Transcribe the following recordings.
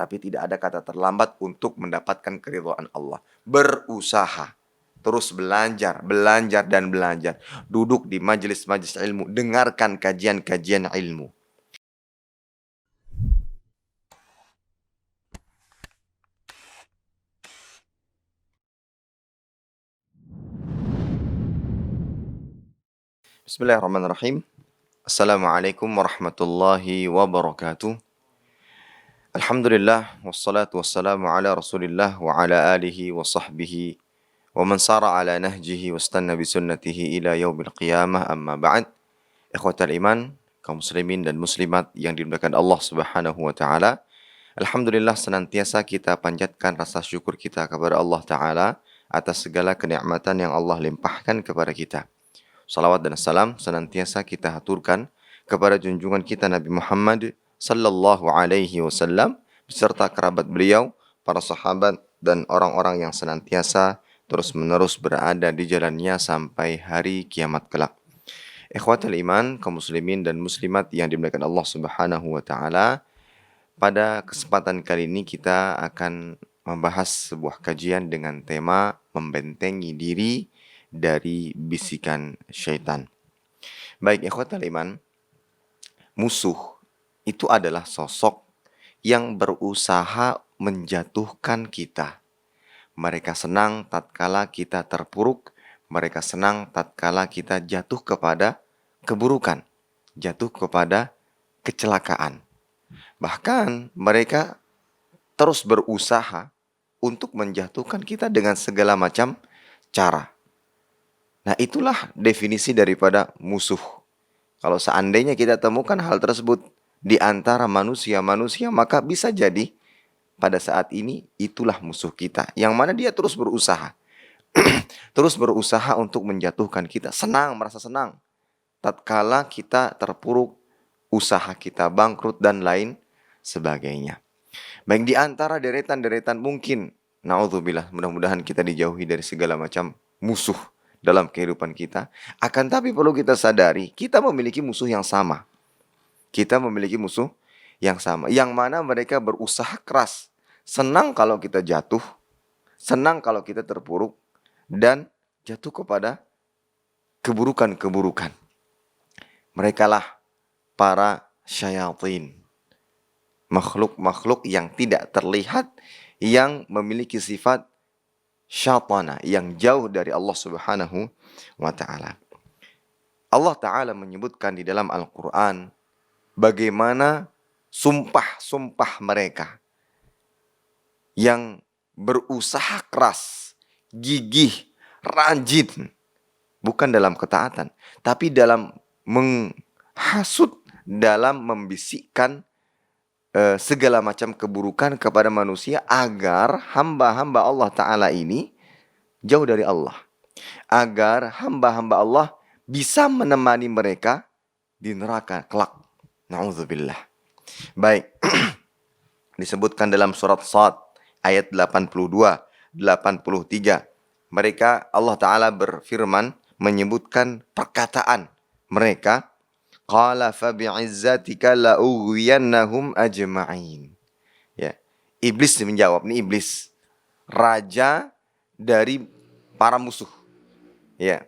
Tapi tidak ada kata terlambat untuk mendapatkan keridhaan Allah. Berusaha. Terus belajar, belajar dan belajar. Duduk di majelis-majelis ilmu. Dengarkan kajian-kajian ilmu. Bismillahirrahmanirrahim. Assalamualaikum warahmatullahi wabarakatuh. Alhamdulillah, wassalatu wassalamu ala rasulillah wa ala alihi wa sahbihi wa man sara ala nahjihi wa stanna bisunnatihi ila yaumil qiyamah, amma ba'd. Ikhwatal iman, kaum muslimin dan muslimat yang dimuliakan Allah subhanahu wa ta'ala. Alhamdulillah, senantiasa kita panjatkan rasa syukur kita kepada Allah ta'ala atas segala kenikmatan yang Allah limpahkan kepada kita. Salawat dan salam senantiasa kita haturkan kepada junjungan kita Nabi Muhammad sallallahu alaihi wasallam beserta kerabat beliau, para sahabat dan orang-orang yang senantiasa terus-menerus berada di jalannya sampai hari kiamat kelak. Ikhwatul iman, kaum muslimin dan muslimat yang dimuliakan Allah Subhanahu wa taala. Pada kesempatan kali ini kita akan membahas sebuah kajian dengan tema membentengi diri dari bisikan syaitan. Baik, ikhwatul iman, musuh itu adalah sosok yang berusaha menjatuhkan kita. Mereka senang tatkala kita terpuruk, mereka senang tatkala kita jatuh kepada keburukan, jatuh kepada kecelakaan. Bahkan mereka terus berusaha untuk menjatuhkan kita dengan segala macam cara. Nah, itulah definisi daripada musuh. Kalau seandainya kita temukan hal tersebut di antara manusia-manusia, maka bisa jadi pada saat ini itulah musuh kita, yang mana dia terus berusaha. Terus berusaha untuk menjatuhkan kita. Senang, merasa senang tatkala kita terpuruk, usaha kita bangkrut dan lain sebagainya. Baik, di antara deretan-deretan mungkin, naudzubillah, mudah-mudahan kita dijauhi dari segala macam musuh dalam kehidupan kita. Akan tapi perlu kita sadari, kita memiliki musuh yang sama. Kita memiliki musuh yang sama, yang mana mereka berusaha keras. Senang kalau kita jatuh, senang kalau kita terpuruk, dan jatuh kepada keburukan-keburukan. Merekalah para syayatin, makhluk-makhluk yang tidak terlihat, yang memiliki sifat syaitana, yang jauh dari Allah Subhanahu wa ta'ala. Allah ta'ala menyebutkan di dalam Al-Quran bagaimana sumpah-sumpah mereka yang berusaha keras, gigih, rajin, bukan dalam ketaatan, tapi dalam menghasut, dalam membisikkan segala macam keburukan kepada manusia agar hamba-hamba Allah Ta'ala ini jauh dari Allah. Agar hamba-hamba Allah bisa menemani mereka di neraka kelak. Na'udzubillah. Baik, disebutkan dalam surat Shad ayat 82, 83. Mereka, Allah Ta'ala berfirman menyebutkan perkataan mereka, qala fa bi'izzatika la'ughwiyannahum ajma'in. Ya, iblis menjawab, ini iblis, raja dari para musuh. Ya,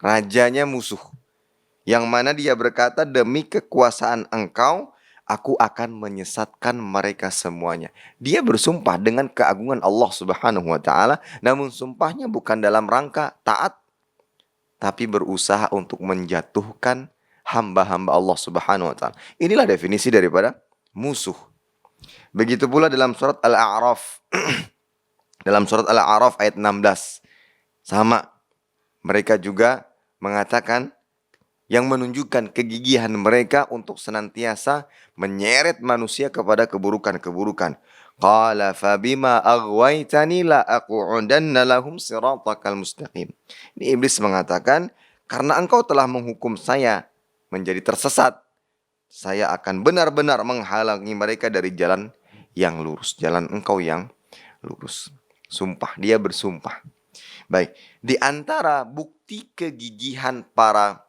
rajanya musuh, yang mana dia berkata, demi kekuasaan engkau, aku akan menyesatkan mereka semuanya. Dia bersumpah dengan keagungan Allah Subhanahu wa ta'ala, namun sumpahnya bukan dalam rangka taat, tapi berusaha untuk menjatuhkan hamba-hamba Allah Subhanahu wa ta'ala. Inilah definisi daripada musuh. Begitu pula dalam surat Al-A'raf. Dalam surat Al-A'raf ayat 16. Sama. Mereka juga mengatakan, yang menunjukkan kegigihan mereka untuk senantiasa menyeret manusia kepada keburukan-keburukan. Qala fabima aghwaytani la aqudanna lahum siratakal mustaqim. Ini iblis mengatakan, karena engkau telah menghukum saya menjadi tersesat, saya akan benar-benar menghalangi mereka dari jalan yang lurus, jalan engkau yang lurus. Sumpah, dia bersumpah. Baik, di antara bukti kegigihan para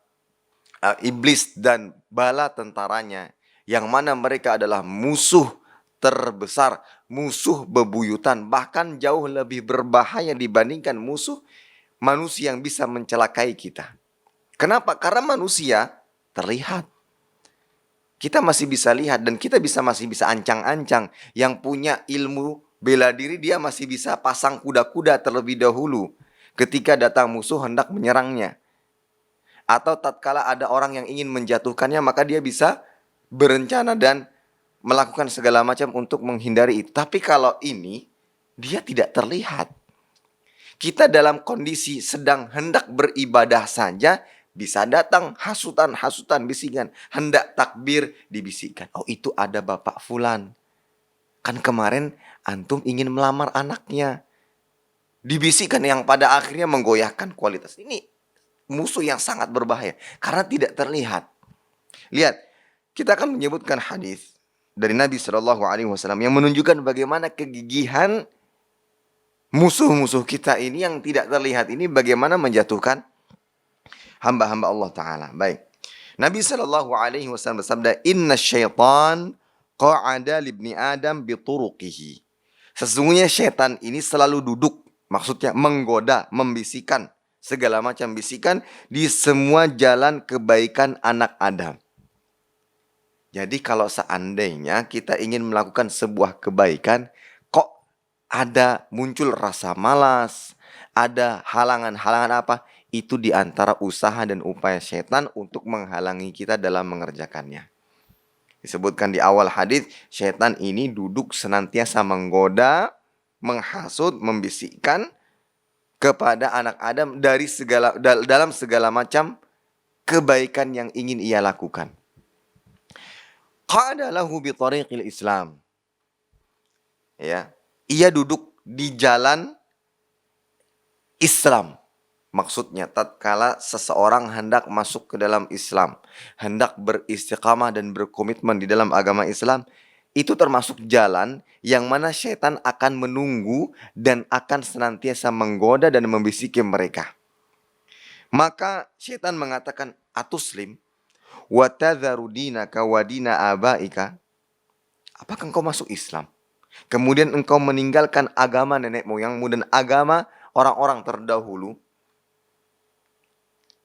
iblis dan bala tentaranya, yang mana mereka adalah musuh terbesar, musuh bebuyutan, bahkan jauh lebih berbahaya dibandingkan musuh manusia yang bisa mencelakai kita. Kenapa? Karena manusia terlihat. Kita masih bisa lihat dan kita masih bisa ancang-ancang. Yang punya ilmu bela diri dia masih bisa pasang kuda-kuda terlebih dahulu ketika datang musuh hendak menyerangnya. Atau tatkala ada orang yang ingin menjatuhkannya, maka dia bisa berencana dan melakukan segala macam untuk menghindari itu. Tapi kalau ini, dia tidak terlihat. Kita dalam kondisi sedang hendak beribadah saja, bisa datang hasutan-hasutan, bisikan. Hendak takbir, dibisikkan. Oh, itu ada Bapak Fulan. Kan kemarin antum ingin melamar anaknya. Dibisikkan yang pada akhirnya menggoyahkan kualitas. Ini musuh yang sangat berbahaya. Karena tidak terlihat. Lihat, kita akan menyebutkan hadis dari Nabi SAW yang menunjukkan bagaimana kegigihan musuh-musuh kita ini yang tidak terlihat ini bagaimana menjatuhkan hamba-hamba Allah Ta'ala. Baik. Nabi SAW bersabda, Inna syaitan qa'ada libni Adam bituruqihi. Sesungguhnya syaitan ini selalu duduk. Maksudnya menggoda, membisikkan. Segala macam bisikan di semua jalan kebaikan anak Adam. Jadi kalau seandainya kita ingin melakukan sebuah kebaikan, kok ada muncul rasa malas, ada halangan-halangan apa? Itu di antara usaha dan upaya setan untuk menghalangi kita dalam mengerjakannya. Disebutkan di awal hadis, setan ini duduk senantiasa menggoda, menghasut, membisikkan kepada anak Adam dalam segala macam kebaikan yang ingin ia lakukan. Qa'ada lahu bi tariqil Islam. Ya, ia duduk di jalan Islam. Maksudnya tatkala seseorang hendak masuk ke dalam Islam, hendak beristiqamah dan berkomitmen di dalam agama Islam, itu termasuk jalan yang mana syaitan akan menunggu dan akan senantiasa menggoda dan membisiki mereka. Maka syaitan mengatakan, atuslim wa tadharu dinaka wa dina abaika. Apakah engkau masuk Islam? Kemudian engkau meninggalkan agama nenek moyangmu dan agama orang-orang terdahulu.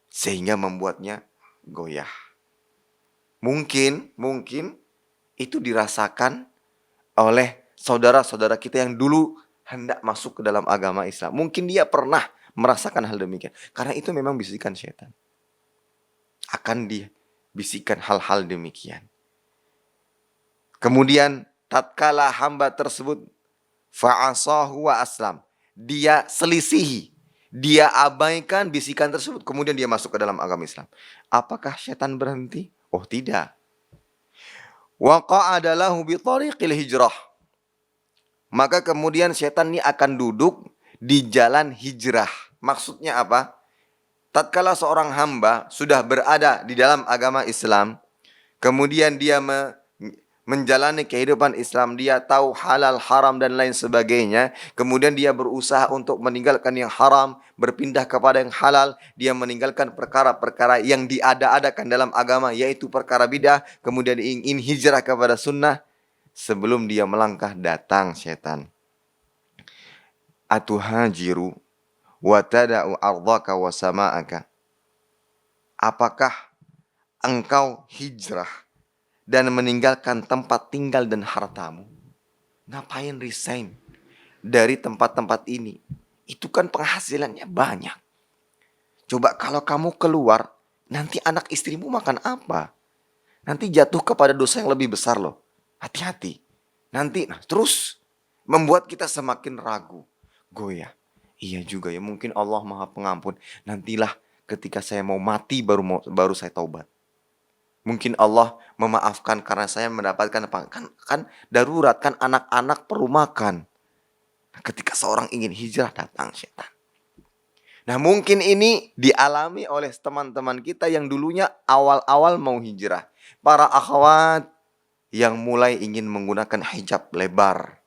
Sehingga membuatnya goyah. Mungkin itu dirasakan oleh saudara-saudara kita yang dulu hendak masuk ke dalam agama Islam. Mungkin dia pernah merasakan hal demikian. Karena itu memang bisikan syaitan. Akan dibisikkan hal-hal demikian. Kemudian tatkala hamba tersebut fa'asahu wa aslam. Dia selisihi. Dia abaikan bisikan tersebut. Kemudian dia masuk ke dalam agama Islam. Apakah syaitan berhenti? Oh tidak. Wa qa'ada lahu bi tariqil hijrah. Maka kemudian syaitan ini akan duduk di jalan hijrah. Maksudnya apa? Tatkala seorang hamba sudah berada di dalam agama Islam, kemudian dia menjalani kehidupan Islam, dia tahu halal, haram dan lain sebagainya, kemudian dia berusaha untuk meninggalkan yang haram, berpindah kepada yang halal, dia meninggalkan perkara-perkara yang diada-adakan dalam agama, yaitu perkara bidah, kemudian ingin hijrah kepada sunnah. Sebelum dia melangkah, datang syaitan. Atuhajiru wa tada'u ardhaka wa sama'aka. Apakah engkau hijrah dan meninggalkan tempat tinggal dan hartamu? Ngapain resign dari tempat-tempat ini? Itu kan penghasilannya banyak. Coba kalau kamu keluar, nanti anak istrimu makan apa? Nanti jatuh kepada dosa yang lebih besar loh. Hati-hati. Nanti terus membuat kita semakin ragu. Goyah. Iya juga ya, mungkin Allah Maha Pengampun. Nantilah ketika saya mau mati baru saya taubat. Mungkin Allah memaafkan karena saya mendapatkan apa? Kan darurat, kan anak-anak perlu makan. Ketika seorang ingin hijrah, datang syaitan. Nah mungkin ini dialami oleh teman-teman kita yang dulunya awal-awal mau hijrah. Para akhwat yang mulai ingin menggunakan hijab lebar.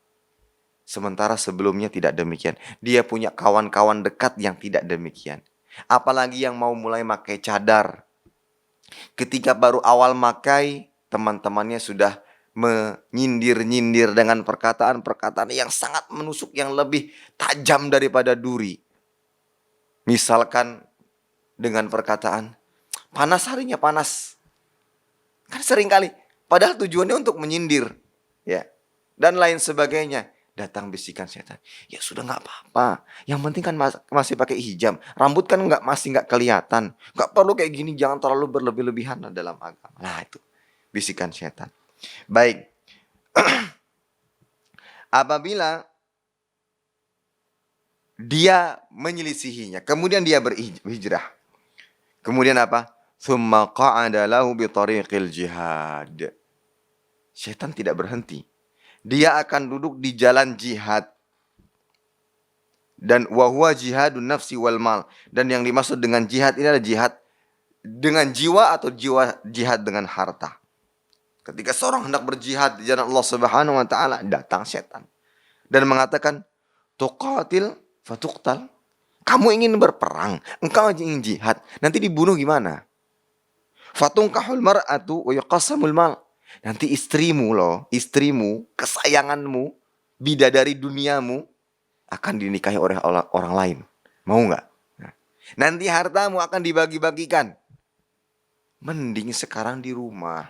Sementara sebelumnya tidak demikian. Dia punya kawan-kawan dekat yang tidak demikian. Apalagi yang mau mulai pakai cadar. Ketika baru awal makai, teman-temannya sudah menyindir-nyindir dengan perkataan-perkataan yang sangat menusuk, yang lebih tajam daripada duri. Misalkan dengan perkataan, panas harinya panas. Kan sering kali. Padahal tujuannya untuk menyindir. Ya. Dan lain sebagainya. Datang bisikan setan. Ya sudah nggak apa-apa. Yang penting kan masih pakai hijab. Rambut kan masih nggak kelihatan. Nggak perlu kayak gini. Jangan terlalu berlebih-lebihan dalam agama. Nah itu. Bisikan setan. Baik. Apabila dia menyelisihinya. Kemudian dia berhijrah. Kemudian apa? Thumma qa'ada lahu bi tariqil jihad. Syaitan tidak berhenti. Dia akan duduk di jalan jihad. Dan wahwa jihadun nafsi wal mal. Dan yang dimaksud dengan jihad ini adalah jihad dengan jiwa atau jihad dengan harta. Ketika seorang hendak berjihad di jalan Allah Subhanahu wa taala, datang syaitan dan mengatakan, tuqatil fatuqtal. Kamu ingin berperang, engkau ingin jihad, nanti dibunuh gimana? Fatunkahul mar'atu wa yuqassamul mal. Nanti istrimu, kesayanganmu, bidadari duniamu akan dinikahi oleh orang lain. Mau nggak? Nanti hartamu akan dibagi-bagikan. Mending sekarang di rumah,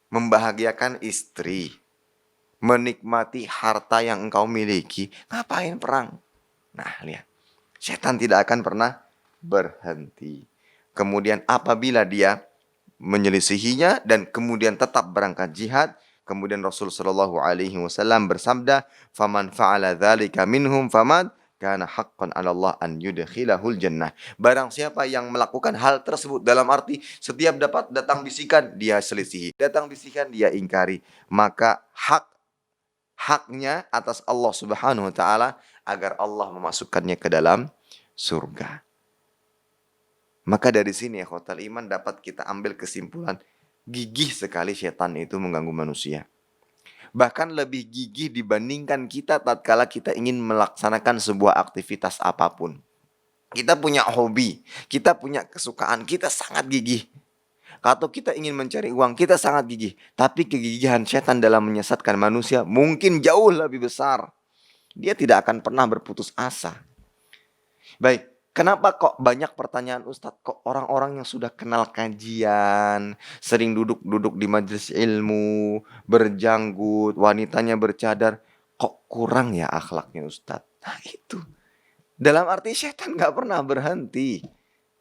membahagiakan istri, menikmati harta yang engkau miliki. Ngapain perang? Nah, lihat. Setan tidak akan pernah berhenti. Kemudian apabila dia menyelisihinya dan kemudian tetap berangkat jihad, kemudian Rasulullah Shallallahu Alaihi Wasallam bersabda, "Faman fa'ala dzalika minhum famad kana haqqan 'ala Allah an yudkhilahul jannah." Barang siapa yang melakukan hal tersebut, dalam arti setiap datang bisikan dia selisihi, datang bisikan dia ingkari, maka haknya atas Allah Subhanahu wa taala agar Allah memasukkannya ke dalam surga. Maka dari sini ya khotal iman dapat kita ambil kesimpulan, gigih sekali setan itu mengganggu manusia. Bahkan lebih gigih dibandingkan kita tatkala kita ingin melaksanakan sebuah aktivitas apapun. Kita punya hobi, kita punya kesukaan, kita sangat gigih. Atau kita ingin mencari uang, kita sangat gigih. Tapi kegigihan setan dalam menyesatkan manusia mungkin jauh lebih besar. Dia tidak akan pernah berputus asa. Baik. Kenapa kok banyak pertanyaan Ustadz? Kok orang-orang yang sudah kenal kajian, sering duduk-duduk di majelis ilmu, berjanggut, wanitanya bercadar, kok kurang ya akhlaknya Ustadz? Nah itu. Dalam arti setan gak pernah berhenti.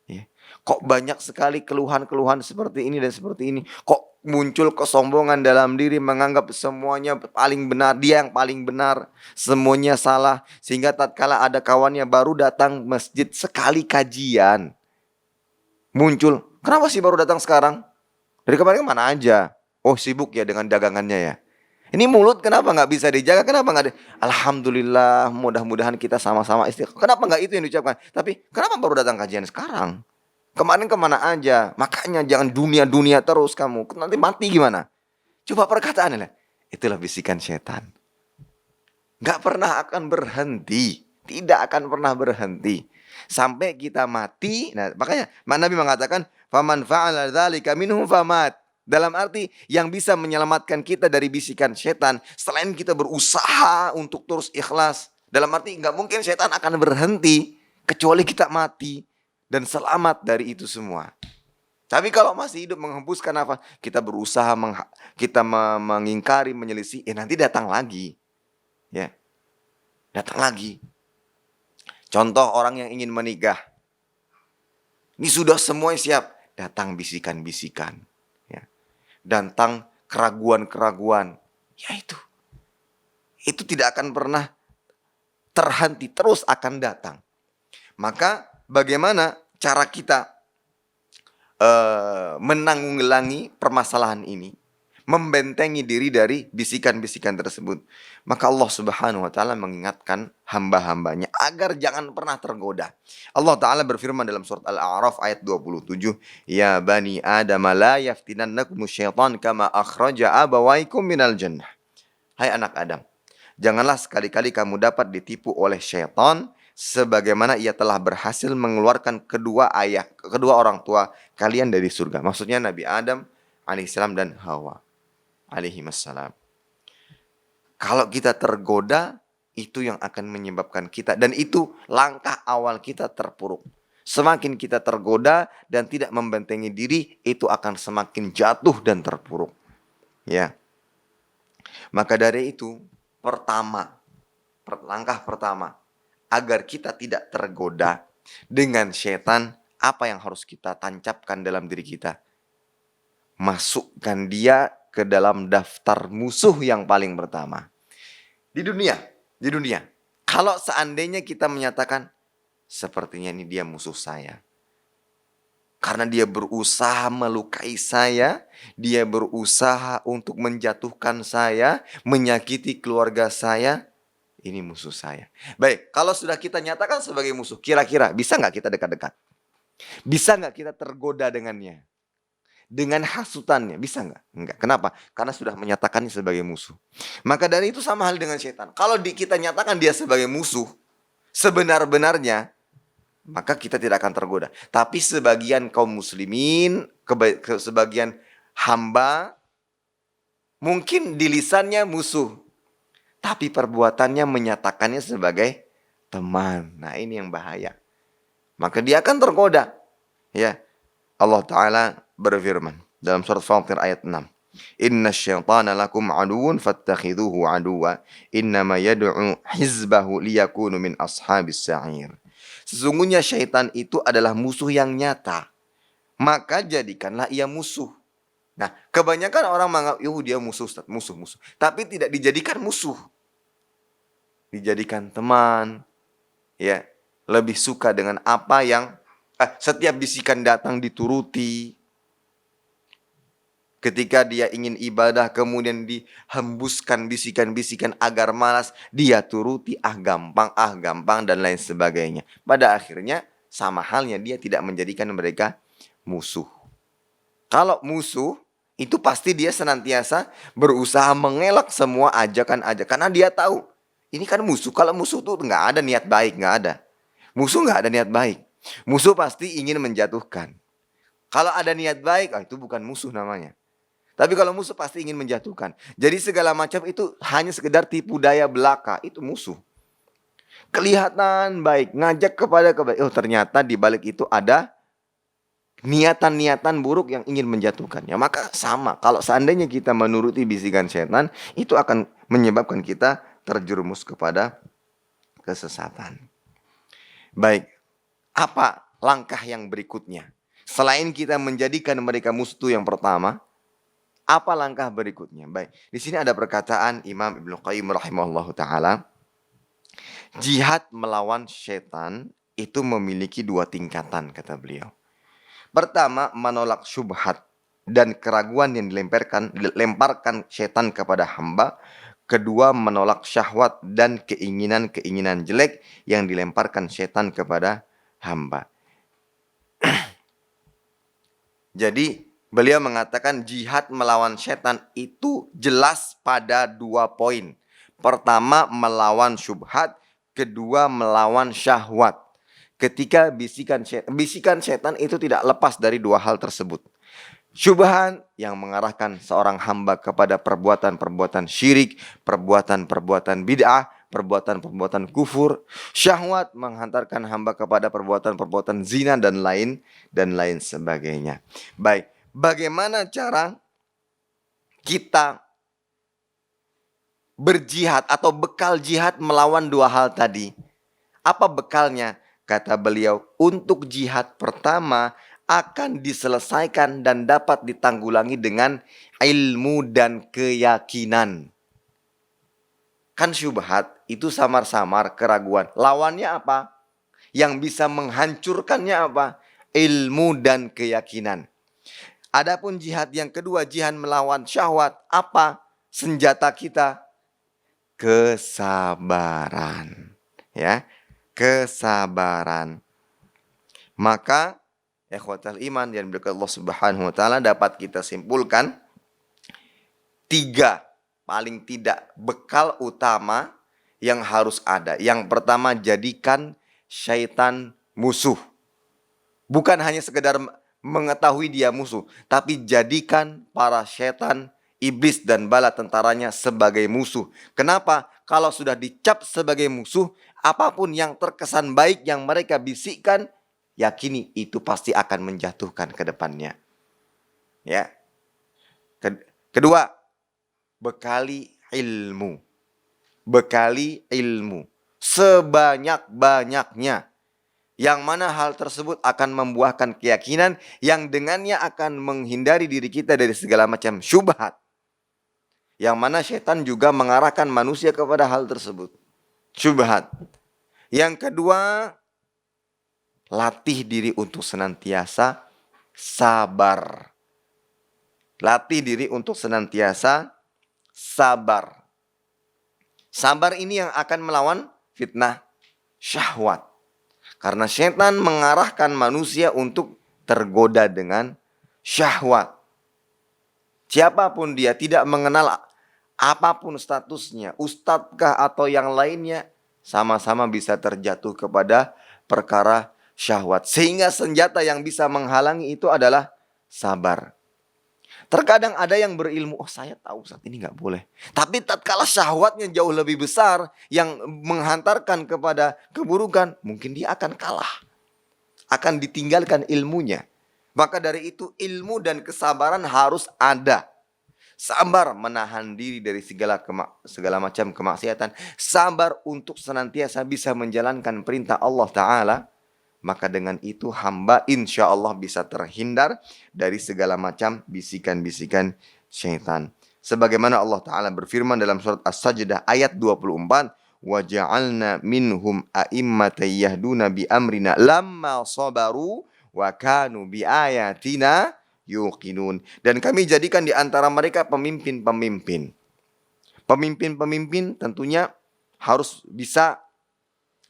Ya. Kok banyak sekali keluhan-keluhan seperti ini dan seperti ini. Kok muncul kesombongan dalam diri, menganggap semuanya paling benar, dia yang paling benar, semuanya salah. Sehingga tatkala ada kawannya baru datang masjid sekali kajian, muncul, kenapa sih baru datang sekarang? Dari kemarin mana aja? Oh sibuk ya dengan dagangannya ya. Ini mulut kenapa nggak bisa dijaga? Kenapa nggak? Alhamdulillah, mudah-mudahan kita sama-sama istiqomah. Kenapa nggak itu yang diucapkan? Tapi kenapa baru datang kajian sekarang? Kemarin kemana aja? Makanya jangan dunia-dunia terus kamu. Nanti mati gimana? Coba perkataannya lah. Itulah bisikan setan. Gak pernah akan berhenti. Tidak akan pernah berhenti. Sampai kita mati. Nah, makanya Nabi mengatakan, "Faman fa'ala dzalika minhum famat." Dalam arti yang bisa menyelamatkan kita dari bisikan setan. Selain kita berusaha untuk terus ikhlas. Dalam arti gak mungkin setan akan berhenti. Kecuali kita mati. Dan selamat dari itu semua. Tapi kalau masih hidup menghembuskan nafas, kita berusaha, kita mengingkari, menyelisih, nanti datang lagi. Ya, datang lagi. Contoh orang yang ingin menikah. Ini sudah semuanya siap. Datang bisikan-bisikan. Ya. Datang keraguan-keraguan. Ya itu. Itu tidak akan pernah terhenti. Terus akan datang. Maka bagaimana cara kita menanggulangi permasalahan ini, membentengi diri dari bisikan-bisikan tersebut? Maka Allah Subhanahu wa taala mengingatkan hamba-hambanya agar jangan pernah tergoda. Allah taala berfirman dalam surat Al-A'raf ayat 27, "Ya bani Adam la yaftinannakumus syaitan kama akhraja abawaikum minal jannah." Hai anak Adam, janganlah sekali-kali kamu dapat ditipu oleh syaitan sebagaimana ia telah berhasil mengeluarkan kedua orang tua kalian dari surga. Maksudnya Nabi Adam alaihissalam dan Hawa. alaihi wassalam. Kalau kita tergoda, itu yang akan menyebabkan kita. Dan itu langkah awal kita terpuruk. Semakin kita tergoda dan tidak membentengi diri, itu akan semakin jatuh dan terpuruk. Ya. Maka dari itu, langkah pertama, agar kita tidak tergoda dengan setan, apa yang harus kita tancapkan dalam diri kita? Masukkan dia ke dalam daftar musuh yang paling pertama. Di dunia. Kalau seandainya kita menyatakan, sepertinya ini dia musuh saya. Karena dia berusaha melukai saya, dia berusaha untuk menjatuhkan saya, menyakiti keluarga saya, ini musuh saya. Baik, kalau sudah kita nyatakan sebagai musuh, kira-kira bisa nggak kita dekat-dekat? Bisa nggak kita tergoda dengannya? Dengan hasutannya, bisa nggak? Enggak. Kenapa? Karena sudah menyatakannya sebagai musuh. Maka dari itu sama hal dengan setan. Kalau kita nyatakan dia sebagai musuh, sebenar-benarnya, maka kita tidak akan tergoda. Tapi sebagian kaum muslimin, sebagian hamba, mungkin di lisannya musuh, tapi perbuatannya menyatakannya sebagai teman. Nah, ini yang bahaya. Maka dia akan tergoda. Ya. Allah Ta'ala berfirman dalam surat Fatir ayat 6. Inna syaitana lakum aduun fattakhidhuhu aduwa. Innama yad'u hizbahu liyakunu min ashabis sa'ir. Sesungguhnya syaitan itu adalah musuh yang nyata. Maka jadikanlah ia musuh. Nah, kebanyakan orang menganggap, dia musuh, Ustaz, musuh. Tapi tidak dijadikan musuh. Dijadikan teman. Ya, lebih suka dengan apa yang setiap bisikan datang dituruti. Ketika dia ingin ibadah, kemudian dihembuskan bisikan-bisikan agar malas, dia turuti, gampang, dan lain sebagainya. Pada akhirnya, sama halnya dia tidak menjadikan mereka musuh. Kalau musuh, itu pasti dia senantiasa berusaha mengelak semua ajakan-ajakan. Karena dia tahu, ini kan musuh. Kalau musuh tuh nggak ada niat baik, nggak ada. Musuh nggak ada niat baik. Musuh pasti ingin menjatuhkan. Kalau ada niat baik, itu bukan musuh namanya. Tapi kalau musuh pasti ingin menjatuhkan. Jadi segala macam itu hanya sekedar tipu daya belaka. Itu musuh. Kelihatan baik, ngajak kepada kebaikan. Ternyata di balik itu ada niatan-niatan buruk yang ingin menjatuhkannya. Maka sama, kalau seandainya kita menuruti bisikan setan, itu akan menyebabkan kita terjerumus kepada kesesatan. Baik. Apa langkah yang berikutnya? Selain kita menjadikan mereka musuh yang pertama, apa langkah berikutnya? Baik, di sini ada perkataan Imam Ibnu Qayyim rahimahullahu taala. Jihad melawan setan itu memiliki 2 tingkatan, kata beliau. Pertama, menolak syubhat dan keraguan yang dilemparkan setan kepada hamba. Kedua, menolak syahwat dan keinginan-keinginan jelek yang dilemparkan setan kepada hamba. Jadi beliau mengatakan jihad melawan setan itu jelas pada 2 poin. Pertama, melawan syubhat. Kedua, melawan syahwat. Ketika bisikan setan itu tidak lepas dari 2 hal tersebut. Syubhat yang mengarahkan seorang hamba kepada perbuatan-perbuatan syirik, perbuatan-perbuatan bid'ah, perbuatan-perbuatan kufur. Syahwat menghantarkan hamba kepada perbuatan-perbuatan zina dan lain sebagainya. Baik, bagaimana cara kita berjihad atau bekal jihad melawan 2 hal tadi? Apa bekalnya? Kata beliau, untuk jihad pertama akan diselesaikan dan dapat ditanggulangi dengan ilmu dan keyakinan. Kan syubhat itu samar-samar keraguan. Lawannya apa? Yang bisa menghancurkannya apa? Ilmu dan keyakinan. Adapun jihad yang kedua, jihad melawan syahwat, apa senjata kita? Kesabaran. Ya, kesabaran. Maka ikhwatal iman yang berkat Allah Subhanahu wa taala dapat kita simpulkan 3 paling tidak bekal utama yang harus ada. Yang pertama, jadikan syaitan musuh. Bukan hanya sekedar mengetahui dia musuh, tapi jadikan para syaitan iblis dan bala tentaranya sebagai musuh. Kenapa? Kalau sudah dicap sebagai musuh, apapun yang terkesan baik yang mereka bisikkan, yakini itu pasti akan menjatuhkan ke depannya. Ya. Kedua, bekali ilmu. Bekali ilmu sebanyak-banyaknya. Yang mana hal tersebut akan membuahkan keyakinan yang dengannya akan menghindari diri kita dari segala macam syubhat. Yang mana setan juga mengarahkan manusia kepada hal tersebut. Syubhat. Yang kedua, latih diri untuk senantiasa sabar. Latih diri untuk senantiasa sabar. Sabar ini yang akan melawan fitnah syahwat. Karena setan mengarahkan manusia untuk tergoda dengan syahwat. Siapapun dia tidak mengenal apapun statusnya, ustadzkah atau yang lainnya, sama-sama bisa terjatuh kepada perkara syahwat. Sehingga senjata yang bisa menghalangi itu adalah sabar. Terkadang ada yang berilmu, oh saya tahu saat ini nggak boleh. Tapi tatkala syahwatnya jauh lebih besar yang menghantarkan kepada keburukan, mungkin dia akan kalah. Akan ditinggalkan ilmunya. Maka dari itu ilmu dan kesabaran harus ada. Sabar menahan diri dari segala macam kemaksiatan. Sabar untuk senantiasa bisa menjalankan perintah Allah Ta'ala. Maka dengan itu hamba insya Allah bisa terhindar dari segala macam bisikan-bisikan syaitan. Sebagaimana Allah Ta'ala berfirman dalam surat As-Sajdah ayat 24. وَجَعَلْنَا مِنْهُمْ أَئِمَّةً يَهْدُونَ بِأَمْرِنَا لَمَّا صَبَرُوا وَكَانُوا بِآيَاتِنَا يُوقِنُونَ. Dan kami jadikan di antara mereka pemimpin-pemimpin. Pemimpin-pemimpin tentunya harus bisa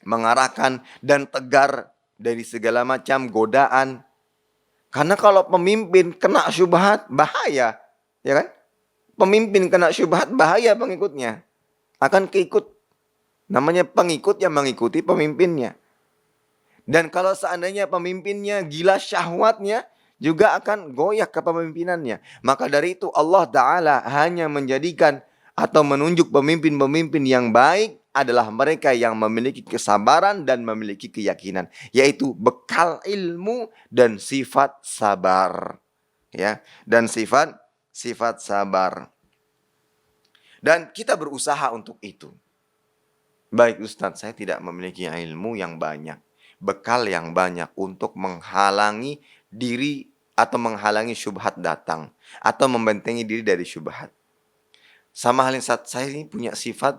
mengarahkan dan tegar dari segala macam godaan. Karena kalau pemimpin kena syubhat, bahaya. Ya kan? Pemimpin kena syubhat, bahaya pengikutnya. Akan keikut. Namanya pengikut yang mengikuti pemimpinnya. Dan kalau seandainya pemimpinnya gila syahwatnya, juga akan goyah kepemimpinannya. Maka dari itu Allah Ta'ala hanya menjadikan atau menunjuk pemimpin-pemimpin yang baik adalah mereka yang memiliki kesabaran dan memiliki keyakinan. Yaitu bekal ilmu dan sifat sabar. Ya, dan sifat sabar. Dan kita berusaha untuk itu. Baik Ustadz, saya tidak memiliki ilmu yang banyak. Bekal yang banyak untuk menghalangi diri atau menghalangi syubhat datang. Atau membentengi diri dari syubhat. Sama halnya saat saya ini punya sifat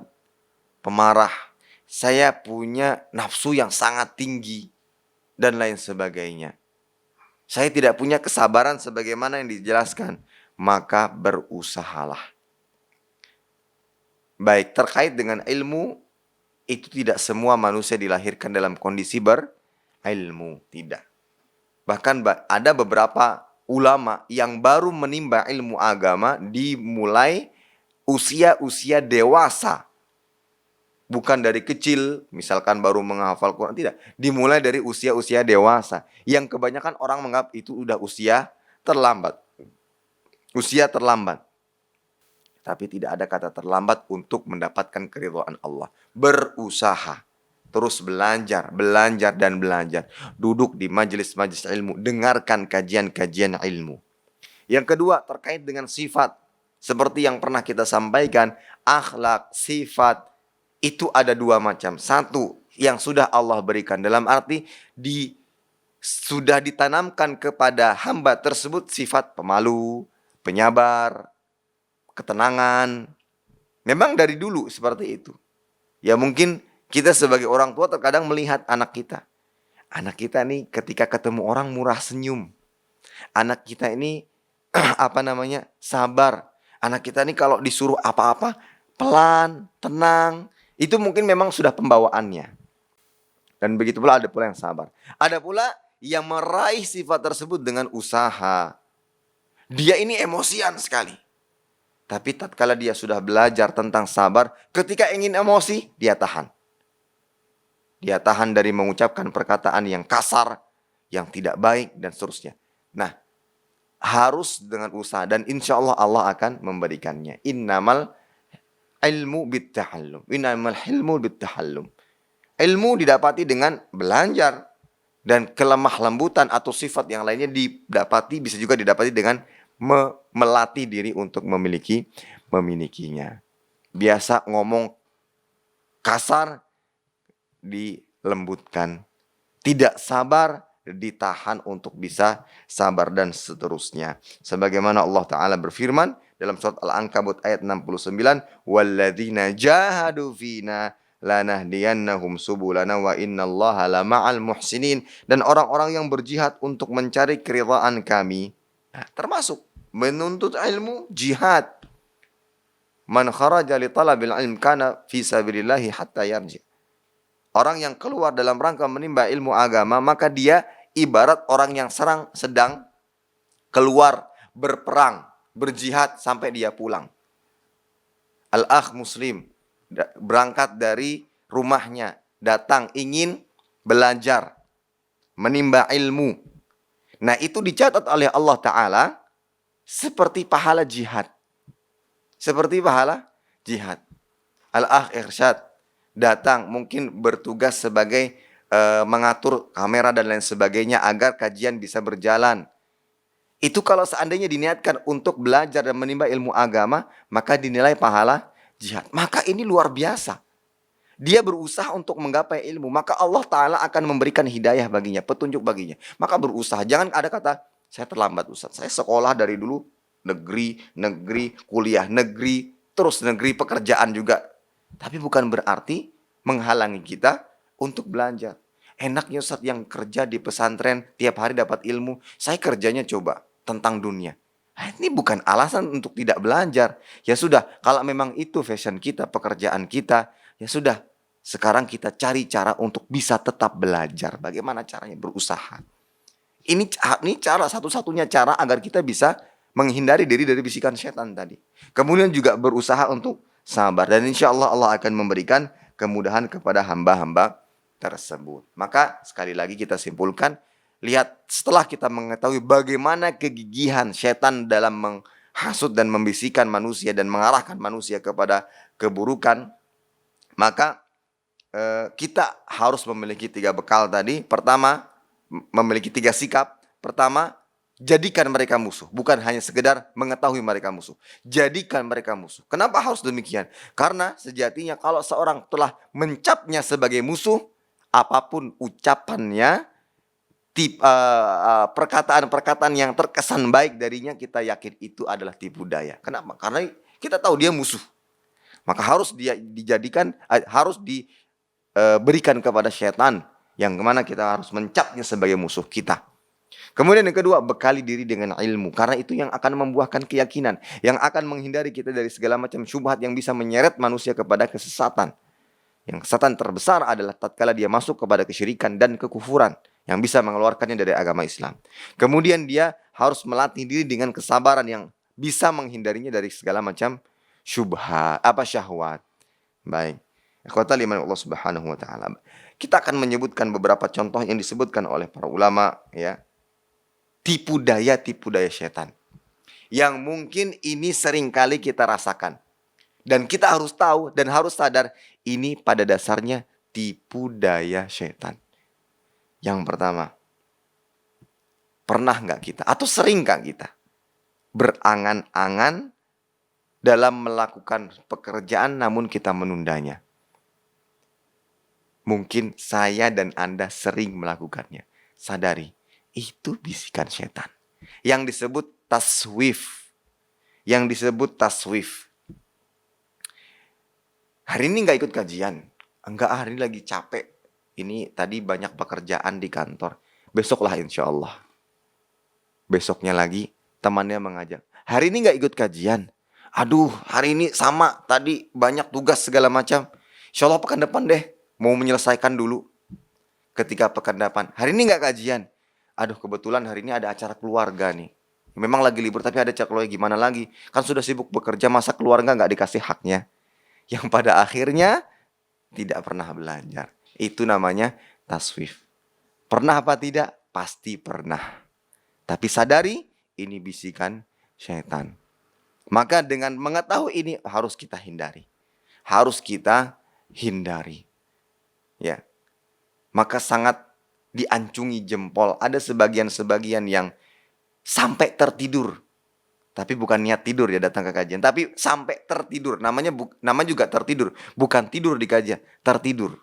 pemarah. Saya punya nafsu yang sangat tinggi. Dan lain sebagainya. Saya tidak punya kesabaran sebagaimana yang dijelaskan. Maka berusahalah. Baik, terkait dengan ilmu, itu tidak semua manusia dilahirkan dalam kondisi berilmu. Tidak. Bahkan ada beberapa ulama yang baru menimba ilmu agama dimulai usia-usia dewasa. Bukan dari kecil, misalkan baru menghafal Quran. Tidak. Dimulai dari usia-usia dewasa. Yang kebanyakan orang menganggap itu udah usia terlambat. Usia terlambat. Tapi tidak ada kata terlambat untuk mendapatkan keridhaan Allah. Berusaha. Terus belajar dan belajar. Duduk di majelis-majelis ilmu. Dengarkan kajian-kajian ilmu. Yang kedua terkait dengan sifat. Seperti yang pernah kita sampaikan. Akhlak, sifat. Itu ada dua macam. Satu yang sudah Allah berikan. Dalam arti sudah ditanamkan kepada hamba tersebut sifat pemalu, penyabar, ketenangan. Memang dari dulu seperti itu. Ya mungkin kita sebagai orang tua terkadang melihat anak kita. Anak kita nih ketika ketemu orang murah senyum. Anak kita ini sabar. Anak kita nih kalau disuruh apa-apa pelan, tenang. Itu mungkin memang sudah pembawaannya. Dan begitu pula ada pula yang sabar. Ada pula yang meraih sifat tersebut dengan usaha. Dia ini emosian sekali. Tapi tatkala dia sudah belajar tentang sabar, ketika ingin emosi, dia tahan. Dia tahan dari mengucapkan perkataan yang kasar, yang tidak baik, dan seterusnya. Nah, harus dengan usaha dan insya Allah Allah akan memberikannya. Innamal ilmu bitta'allum. Innamal hilmu bitta'allum. Ilmu didapati dengan belajar dan kelemah lembutan atau sifat yang lainnya didapati, bisa juga didapati dengan melatih diri untuk memilikinya. Biasa ngomong kasar dilembutkan, tidak sabar ditahan untuk bisa sabar dan seterusnya. Sebagaimana Allah Ta'ala berfirman dalam surat Al-Ankabut ayat 69, "Walladzina jahadu fina lanahdiyannahum subulana wa innallaha lama'al muhsinin." Dan orang-orang yang berjihad untuk mencari keridhaan kami, nah, termasuk menuntut ilmu, jihad. Man kharaja li talabil ilm kana fi sabilillahi hatta yarji. Orang yang keluar dalam rangka menimba ilmu agama, maka dia ibarat orang yang sedang keluar berperang, berjihad sampai dia pulang. Al-akh muslim berangkat dari rumahnya, datang ingin belajar, menimba ilmu. Nah, itu dicatat oleh Allah Ta'ala seperti pahala jihad. Seperti pahala jihad. Al-akh irsyad datang mungkin bertugas sebagai mengatur kamera dan lain sebagainya agar kajian bisa berjalan. Itu kalau seandainya diniatkan untuk belajar dan menimba ilmu agama, maka dinilai pahala jihad. Maka ini luar biasa. Dia berusaha untuk menggapai ilmu, maka Allah Ta'ala akan memberikan hidayah baginya, petunjuk baginya. Maka berusaha, jangan ada kata, saya terlambat Ustaz, saya sekolah dari dulu, negeri, kuliah negeri, terus negeri, pekerjaan juga. Tapi bukan berarti menghalangi kita untuk belajar. Enaknya Ustaz yang kerja di pesantren, tiap hari dapat ilmu, saya kerjanya coba tentang dunia. Nah, ini bukan alasan untuk tidak belajar. Ya sudah, kalau memang itu fashion kita, pekerjaan kita, ya sudah. Sekarang kita cari cara untuk bisa tetap belajar. Bagaimana caranya? Berusaha. Ini cara, satu-satunya cara agar kita bisa menghindari diri dari bisikan setan tadi. Kemudian juga berusaha untuk sabar. Dan insya Allah Allah akan memberikan kemudahan kepada hamba-hamba tersebut. Maka sekali lagi kita simpulkan, lihat setelah kita mengetahui bagaimana kegigihan setan dalam menghasut dan membisikkan manusia dan mengarahkan manusia kepada keburukan, maka kita harus memiliki 3 bekal tadi. Pertama, memiliki 3 sikap. Pertama, jadikan mereka musuh. Bukan hanya sekedar mengetahui mereka musuh. Jadikan mereka musuh. Kenapa harus demikian? Karena sejatinya kalau seorang telah mencapnya sebagai musuh, apapun ucapannya, perkataan-perkataan yang terkesan baik darinya, kita yakin itu adalah tipu daya. Kenapa? Karena kita tahu dia musuh. Maka harus dia dijadikan, harus diberikan kepada setan, yang mana kita harus mencapnya sebagai musuh kita. Kemudian yang kedua, bekali diri dengan ilmu. Karena itu yang akan membuahkan keyakinan, yang akan menghindari kita dari segala macam syubhat yang bisa menyeret manusia kepada kesesatan. Yang kesesatan terbesar adalah tatkala dia masuk kepada kesyirikan dan kekufuran yang bisa mengeluarkannya dari agama Islam. Kemudian dia harus melatih diri dengan kesabaran yang bisa menghindarinya dari segala macam syahwat. Baik. Ikhwatal iman Allah Subhanahu wa taala. Kita akan menyebutkan beberapa contoh yang disebutkan oleh para ulama, ya. Tipu daya setan. Yang mungkin ini seringkali kita rasakan. Dan kita harus tahu dan harus sadar, ini pada dasarnya tipu daya setan. Yang pertama, pernah nggak kita, atau sering nggak kita berangan-angan dalam melakukan pekerjaan namun kita menundanya? Mungkin saya dan Anda sering melakukannya. Sadari, itu bisikan setan. Yang disebut taswif. Hari ini nggak ikut kajian. Enggak, hari ini lagi capek. Ini tadi banyak pekerjaan di kantor. Besoklah insya Allah. Besoknya lagi temannya mengajak. Hari ini nggak ikut kajian. Aduh, hari ini sama. Tadi banyak tugas segala macam. Insya Allah pekan depan deh. Mau menyelesaikan dulu. Ketika pekan depan. Hari ini nggak kajian. Aduh, kebetulan hari ini ada acara keluarga nih. Memang lagi libur tapi ada acara keluarga, gimana lagi? Kan sudah sibuk bekerja, masa keluarga nggak dikasih haknya? Yang pada akhirnya tidak pernah belajar. Itu namanya taswif. Pernah apa tidak? Pasti pernah. Tapi sadari, ini bisikan syaitan. Maka dengan mengetahui ini harus kita hindari. Harus kita hindari. Ya. Maka sangat diancungi jempol. Ada sebagian-sebagian yang sampai tertidur. Tapi bukan niat tidur ya datang ke kajian. Tapi sampai tertidur. Nama juga tertidur. Bukan tidur di kajian. Tertidur.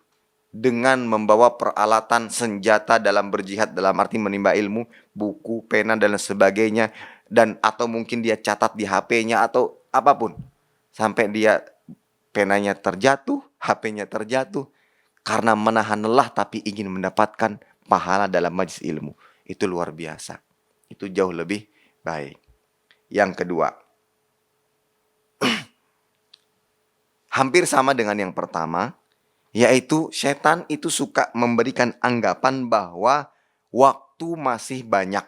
Dengan membawa peralatan senjata dalam berjihad. Dalam arti menimba ilmu. Buku, pena dan sebagainya. Atau mungkin dia catat di HP-nya atau apapun. Sampai dia penanya terjatuh. HP-nya terjatuh. Karena menahan lelah tapi ingin mendapatkan pahala dalam majlis ilmu. Itu luar biasa. Itu jauh lebih baik. Yang kedua, hampir sama dengan yang pertama, yaitu setan itu suka memberikan anggapan bahwa waktu masih banyak.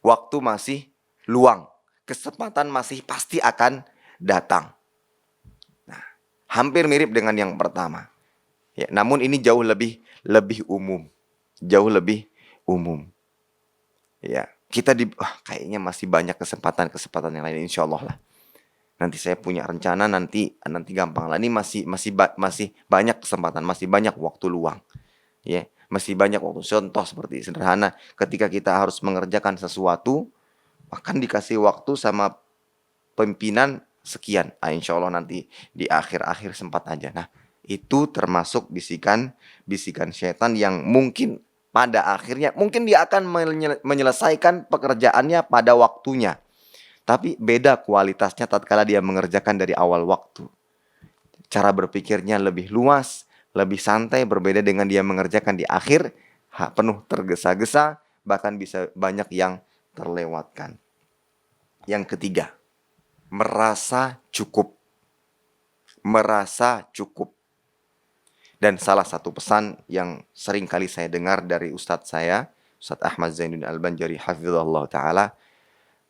Waktu masih luang. Kesempatan masih pasti akan datang. Nah, hampir mirip dengan yang pertama. Ya, namun ini jauh lebih umum. Jauh lebih umum. Ya. Kayaknya masih banyak kesempatan yang lain, insya Allah lah. Nanti saya punya rencana, nanti gampang lah. Ini masih banyak kesempatan, masih banyak waktu luang. Ya, masih banyak waktu. Contoh seperti sederhana, ketika kita harus mengerjakan sesuatu, akan dikasih waktu sama pimpinan sekian. Insya Allah nanti di akhir-akhir sempat aja. Nah, itu termasuk bisikan syaitan yang mungkin pada akhirnya, mungkin dia akan menyelesaikan pekerjaannya pada waktunya. Tapi beda kualitasnya tatkala dia mengerjakan dari awal waktu. Cara berpikirnya lebih luas, lebih santai, berbeda dengan dia mengerjakan di akhir, penuh tergesa-gesa, bahkan bisa banyak yang terlewatkan. Yang ketiga, merasa cukup. Merasa cukup. Dan salah satu pesan yang sering kali saya dengar dari Ustadz saya, Ustadz Ahmad Zainuddin Al-Banjari hafizahullah ta'ala,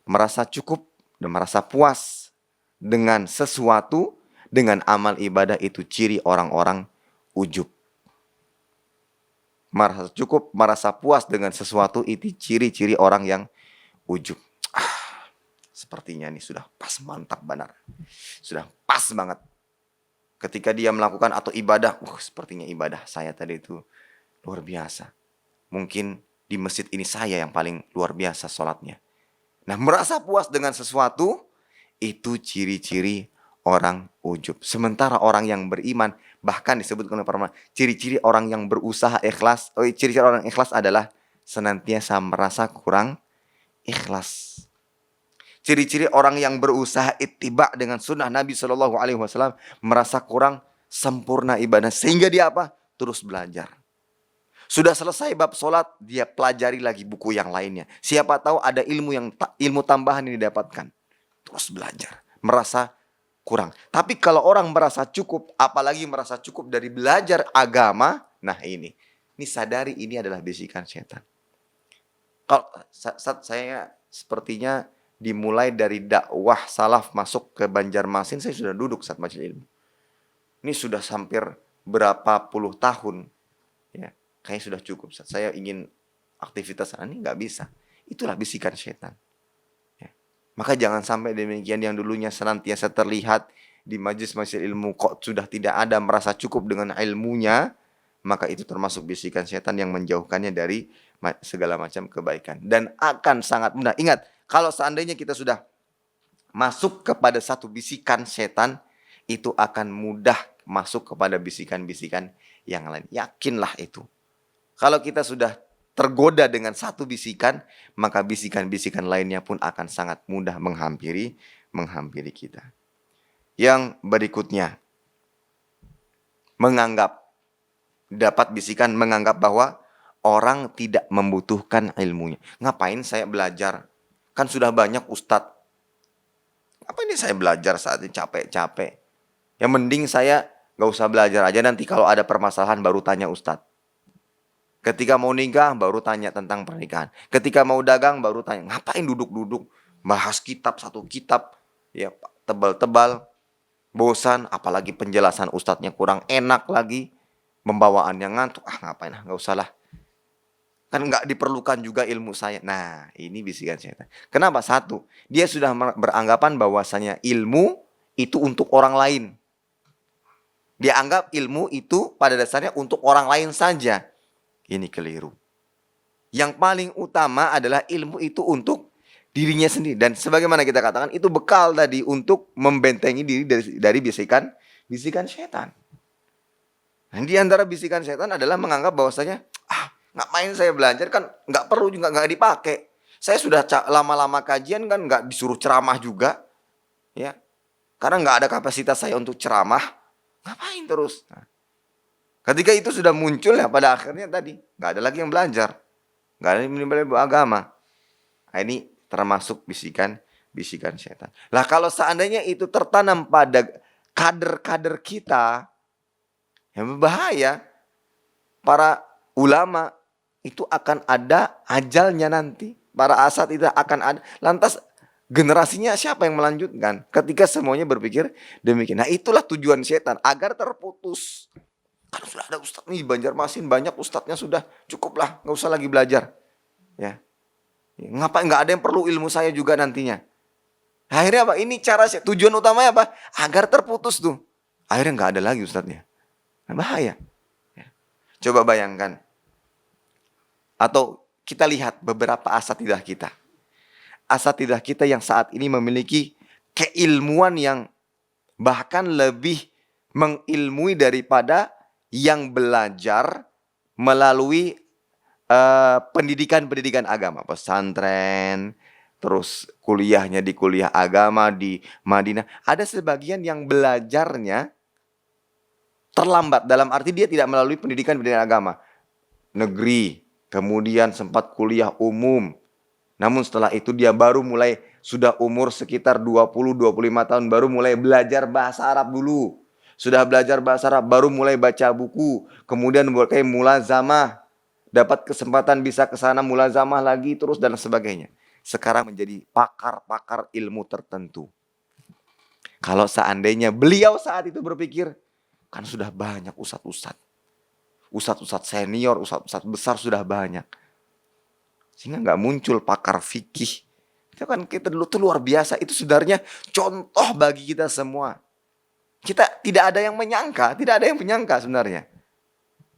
merasa cukup dan merasa puas dengan sesuatu, dengan amal ibadah itu ciri orang-orang ujub. Merasa cukup, merasa puas dengan sesuatu itu ciri-ciri orang yang ujub. Sepertinya ini sudah pas, mantap benar. Sudah pas banget. Ketika dia melakukan atau ibadah, sepertinya ibadah saya tadi itu luar biasa. Mungkin di masjid ini saya yang paling luar biasa sholatnya. Nah, merasa puas dengan sesuatu, itu ciri-ciri orang ujub. Sementara orang yang beriman, bahkan disebutkan oleh para ulama, ciri-ciri orang yang berusaha ikhlas, ciri-ciri orang ikhlas adalah senantiasa merasa kurang ikhlas. Ciri-ciri orang yang berusaha ittiba dengan sunnah Nabi SAW merasa kurang sempurna ibadah. Sehingga dia apa? Terus belajar. Sudah selesai bab sholat, dia pelajari lagi buku yang lainnya. Siapa tahu ada ilmu tambahan yang didapatkan. Terus belajar. Merasa kurang. Tapi kalau orang merasa cukup, apalagi merasa cukup dari belajar agama, nah ini sadari ini adalah bisikan setan. Kalau saya sepertinya dimulai dari dakwah salaf masuk ke Banjarmasin, saya sudah duduk saat majelis ilmu. Ini sudah hampir berapa puluh tahun. Ya, kayaknya sudah cukup. Saya ingin aktivitas ini nggak bisa. Itulah bisikan setan. Ya. Maka jangan sampai demikian yang dulunya senantiasa terlihat di majelis ilmu kok sudah tidak ada merasa cukup dengan ilmunya, maka itu termasuk bisikan setan yang menjauhkannya dari segala macam kebaikan. Dan akan sangat mudah. Ingat, kalau seandainya kita sudah masuk kepada satu bisikan setan, itu akan mudah masuk kepada bisikan-bisikan yang lain. Yakinlah itu. Kalau kita sudah tergoda dengan satu bisikan, maka bisikan-bisikan lainnya pun akan sangat mudah menghampiri kita. Yang berikutnya, dapat bisikan menganggap bahwa orang tidak membutuhkan ilmunya. Ngapain saya belajar? Kan sudah banyak ustadz. Apa ini saya belajar saat ini capek-capek? Yang mending saya gak usah belajar aja. Nanti kalau ada permasalahan baru tanya ustadz. Ketika mau nikah baru tanya tentang pernikahan. Ketika mau dagang baru tanya. Ngapain duduk-duduk bahas satu kitab. Ya, tebal-tebal. Bosan. Apalagi penjelasan ustadznya kurang enak lagi. Pembawaannya ngantuk. Ngapain gak usah lah. Kan nggak diperlukan juga ilmu saya. Nah, ini bisikan setan. Kenapa? Satu, dia sudah beranggapan bahwasanya ilmu itu untuk orang lain. Dia anggap ilmu itu pada dasarnya untuk orang lain saja. Ini keliru. Yang paling utama adalah ilmu itu untuk dirinya sendiri. Dan sebagaimana kita katakan, itu bekal tadi untuk membentengi diri dari bisikan setan. Nah, di antara bisikan setan adalah menganggap bahwasanya, ngapain saya belajar, kan nggak perlu juga, nggak dipakai. Saya sudah lama-lama kajian kan nggak disuruh ceramah juga, ya. Karena nggak ada kapasitas saya untuk ceramah, ngapain terus? Nah, ketika itu sudah muncul ya pada akhirnya tadi nggak ada lagi yang belajar, nggak ada yang belajar agama. Nah, ini termasuk bisikan setan. Lah kalau seandainya itu tertanam pada kader-kader kita, yang berbahaya. Para ulama itu akan ada ajalnya nanti. Para asat itu akan ada. Lantas generasinya siapa yang melanjutkan? Ketika semuanya berpikir demikian. Nah, itulah tujuan setan, agar terputus. Kan sudah ada ustadz nih, Banjarmasin banyak ustadznya, sudah cukuplah, nggak usah lagi belajar. Ya, ngapain, nggak ada yang perlu ilmu saya juga nantinya. Akhirnya apa? Ini cara, tujuan utamanya apa? Agar terputus tuh. Akhirnya nggak ada lagi ustadznya. Nah, bahaya. Coba bayangkan. Atau kita lihat beberapa asatidah kita. Asatidah kita yang saat ini memiliki keilmuan yang bahkan lebih mengilmui daripada yang belajar melalui pendidikan-pendidikan agama. Pesantren, terus kuliahnya di kuliah agama di Madinah. Ada sebagian yang belajarnya terlambat, dalam arti dia tidak melalui pendidikan-pendidikan agama. Negeri, kemudian sempat kuliah umum. Namun setelah itu dia baru mulai, sudah umur sekitar 20-25 tahun, baru mulai belajar bahasa Arab dulu. Sudah belajar bahasa Arab, baru mulai baca buku. Kemudian mulai mulazamah. Dapat kesempatan bisa ke sana mulazamah lagi terus dan sebagainya. Sekarang menjadi pakar-pakar ilmu tertentu. Kalau seandainya beliau saat itu berpikir, kan sudah banyak ustadz-ustadz. Ustadz-ustadz senior, ustadz-ustadz besar sudah banyak. Sehingga nggak muncul pakar fikih. Itu kan kita dulu tuh luar biasa. Itu sebenarnya contoh bagi kita semua. Kita tidak ada yang menyangka sebenarnya.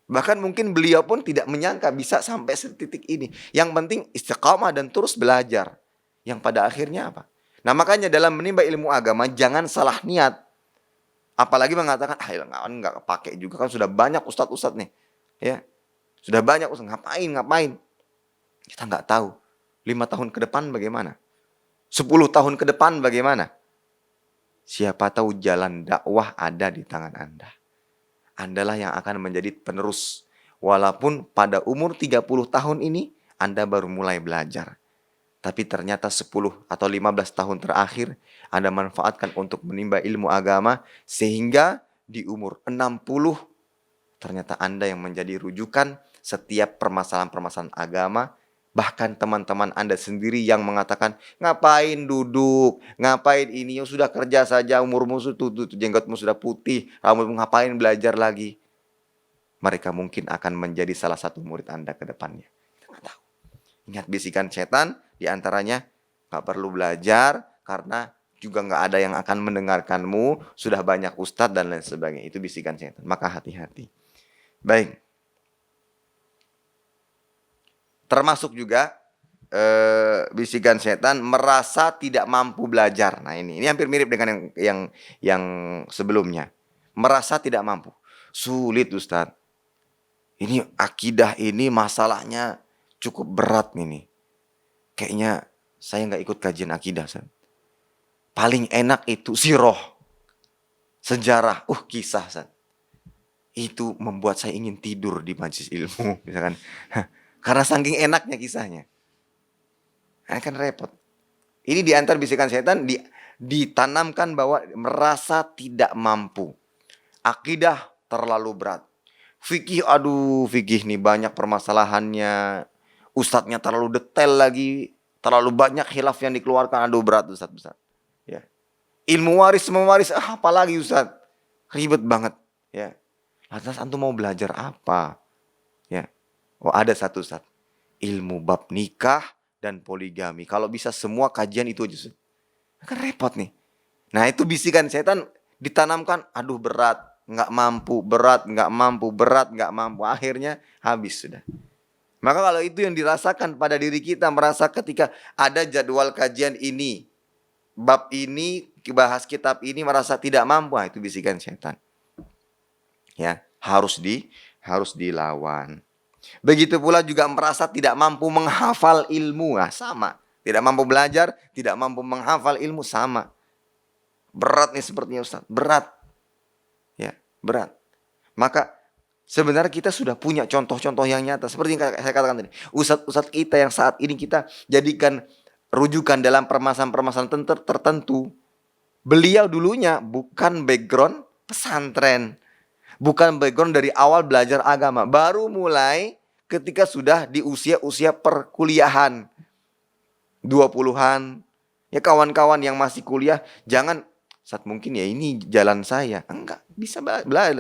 Bahkan mungkin beliau pun tidak menyangka bisa sampai setitik ini. Yang penting istiqamah dan terus belajar. Yang pada akhirnya apa? Nah, makanya dalam menimba ilmu agama jangan salah niat. Apalagi mengatakan, nggak kepake juga, kan sudah banyak ustadz-ustadz nih. Ya, sudah banyak ustadz, ngapain. Kita nggak tahu 5 tahun ke depan bagaimana, 10 tahun ke depan bagaimana. Siapa tahu jalan dakwah ada di tangan Anda. Andalah yang akan menjadi penerus. Walaupun pada umur 30 tahun ini Anda baru mulai belajar. Tapi ternyata 10 atau 15 tahun terakhir Anda manfaatkan untuk menimba ilmu agama. Sehingga di umur 60 ternyata Anda yang menjadi rujukan setiap permasalahan-permasalahan agama. Bahkan teman-teman Anda sendiri yang mengatakan, ngapain duduk, ngapain ini, sudah kerja saja, umurmu sudah, jenggotmu sudah putih, rambutmu, ngapain belajar lagi. Mereka mungkin akan menjadi salah satu murid Anda ke depannya. Kita nggak tahu. Ingat bisikan setan, diantaranya nggak perlu belajar karena juga nggak ada yang akan mendengarkanmu, sudah banyak ustadz dan lain sebagainya. Itu bisikan setan. Maka hati-hati. Baik. Termasuk juga bisikan setan merasa tidak mampu belajar. Nah, ini hampir mirip dengan yang sebelumnya. Merasa tidak mampu. Sulit, Ustadz. Ini akidah ini masalahnya cukup berat ini. Kayaknya saya nggak ikut kajian akidah, Ustadz. Paling enak itu siroh, sejarah, kisah, Ustadz. Itu membuat saya ingin tidur di majelis ilmu, misalkan. Karena saking enaknya kisahnya. Nah, kan repot. Ini diantar bisikan setan, ditanamkan bahwa merasa tidak mampu. Akidah terlalu berat. Fikih, fikih nih banyak permasalahannya. Ustadznya terlalu detail lagi. Terlalu banyak khilaf yang dikeluarkan. Berat Ustadz. Ya. Ilmu waris mewaris, apalagi Ustadz. Ribet banget. Ya. Lantas antum mau belajar apa? Ya. Oh, ada satu Ustadz. ilmu bab nikah dan poligami. Kalau bisa semua kajian itu aja, Ustaz. Kan repot nih. Nah itu bisikan setan ditanamkan, aduh berat, nggak mampu, berat, nggak mampu, berat, nggak mampu. Akhirnya habis sudah. Maka kalau itu yang dirasakan pada diri kita, merasa ketika ada jadwal kajian ini, bab ini, bahas kitab ini, merasa tidak mampu, itu bisikan setan. Ya, harus dilawan. Begitu pula juga merasa tidak mampu menghafal ilmu, sama. Tidak mampu belajar, tidak mampu menghafal ilmu, sama. Berat nih sepertinya Ustaz, berat. Ya, berat. Maka sebenarnya kita sudah punya contoh-contoh yang nyata. Seperti yang saya katakan tadi. Ustadz-ustadz kita yang saat ini kita jadikan rujukan dalam permasalahan-permasalahan tertentu. Beliau dulunya bukan background pesantren. Bukan background dari awal belajar agama. Baru mulai ketika sudah di usia-usia perkuliahan. 20-an. Ya kawan-kawan yang masih kuliah, jangan saat mungkin ya ini jalan saya. Enggak, bisa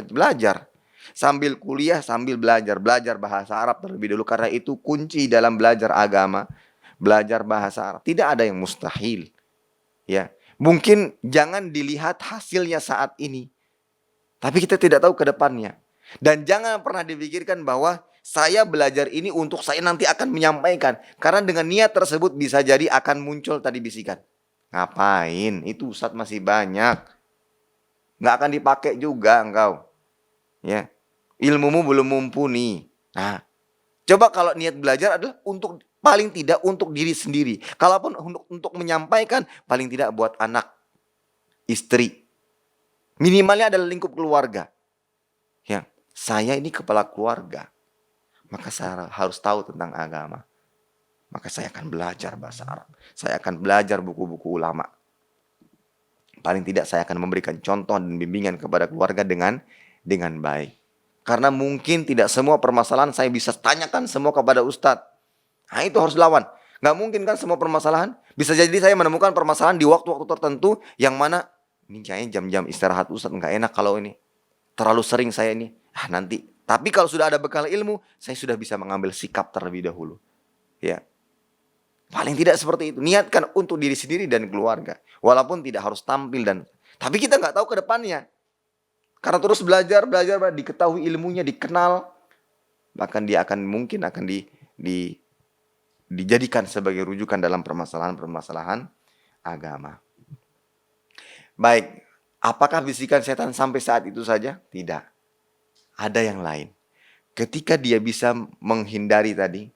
belajar. Sambil kuliah, sambil belajar bahasa Arab terlebih dulu. Karena itu kunci dalam belajar agama. Belajar bahasa Arab. Tidak ada yang mustahil. Ya, mungkin jangan dilihat hasilnya saat ini. Tapi kita tidak tahu ke depannya. Dan jangan pernah dipikirkan bahwa saya belajar ini untuk saya nanti akan menyampaikan. Karena dengan niat tersebut bisa jadi akan muncul tadi bisikan. Ngapain? Itu Ustadz masih banyak. Nggak akan dipakai juga engkau. Ya, ilmumu belum mumpuni. Nah, coba kalau niat belajar adalah untuk paling tidak untuk diri sendiri. Kalaupun untuk menyampaikan, paling tidak buat anak, istri. Minimalnya adalah lingkup keluarga. Ya, saya ini kepala keluarga. Maka saya harus tahu tentang agama. Maka saya akan belajar bahasa Arab. Saya akan belajar buku-buku ulama. Paling tidak saya akan memberikan contoh dan bimbingan kepada keluarga dengan baik. Karena mungkin tidak semua permasalahan saya bisa tanyakan semua kepada Ustadz. Nah itu harus lawan. Nggak mungkin kan semua permasalahan. Bisa jadi saya menemukan permasalahan di waktu-waktu tertentu yang mana ini kayaknya jam-jam istirahat Ustadz nggak enak kalau ini. Terlalu sering saya ini. Nanti. Tapi kalau sudah ada bekal ilmu, saya sudah bisa mengambil sikap terlebih dahulu. Ya. Paling tidak seperti itu. Niatkan untuk diri sendiri dan keluarga. Walaupun tidak harus tampil tapi kita nggak tahu ke depannya. Karena terus belajar, diketahui ilmunya, dikenal. Bahkan dia mungkin akan dijadikan sebagai rujukan dalam permasalahan-permasalahan agama. Baik, apakah bisikan setan sampai saat itu saja? Tidak. Ada yang lain. Ketika dia bisa menghindari tadi,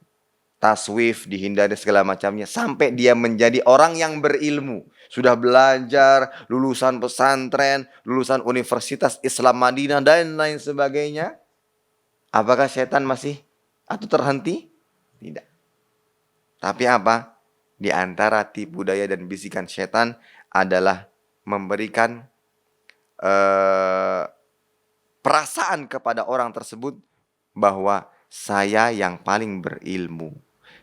taswif, dihindari segala macamnya, sampai dia menjadi orang yang berilmu. Sudah belajar, lulusan pesantren, lulusan Universitas Islam Madinah, dan lain sebagainya. Apakah setan masih atau terhenti? Tidak. Tapi apa? Di antara tipu daya dan bisikan setan adalah memberikan perasaan kepada orang tersebut bahwa saya yang paling berilmu.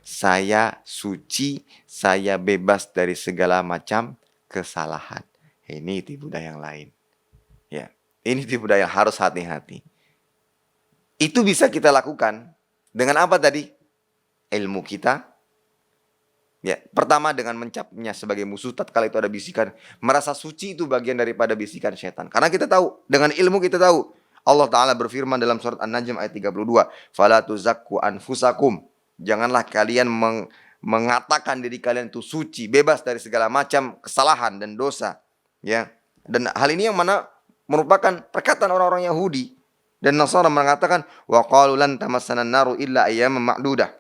Saya suci, saya bebas dari segala macam kesalahan. Ini tipu daya yang lain. Ya, ini tipu daya yang harus hati-hati. Itu bisa kita lakukan dengan apa tadi? Ilmu kita. Ya, pertama dengan mencapnya sebagai musuh tatkala itu ada bisikan. Merasa suci itu bagian daripada bisikan setan. Karena kita tahu, dengan ilmu kita tahu. Allah Ta'ala berfirman dalam surat An-Najm ayat 32. Fala tuzakku anfusakum. Janganlah kalian mengatakan diri kalian itu suci, bebas dari segala macam kesalahan dan dosa. Ya. Dan hal ini yang mana merupakan perkataan orang-orang Yahudi dan Nasara mengatakan wa qalu lan tamassana an-naru illa ayyaman ma'dudah.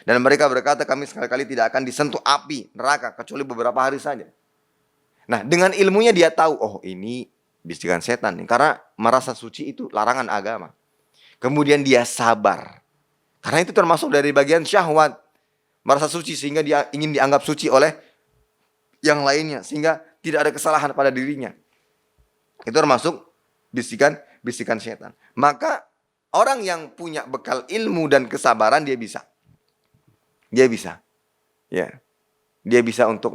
Dan mereka berkata kami sekali-kali tidak akan disentuh api neraka kecuali beberapa hari saja. Nah, dengan ilmunya dia tahu, oh ini bisikan setan nih, karena merasa suci itu larangan agama. Kemudian dia sabar. Karena itu termasuk dari bagian syahwat. Merasa suci sehingga dia ingin dianggap suci oleh yang lainnya. Sehingga tidak ada kesalahan pada dirinya. Itu termasuk bisikan setan. Maka orang yang punya bekal ilmu dan kesabaran dia bisa. Dia bisa. Ya. Dia bisa untuk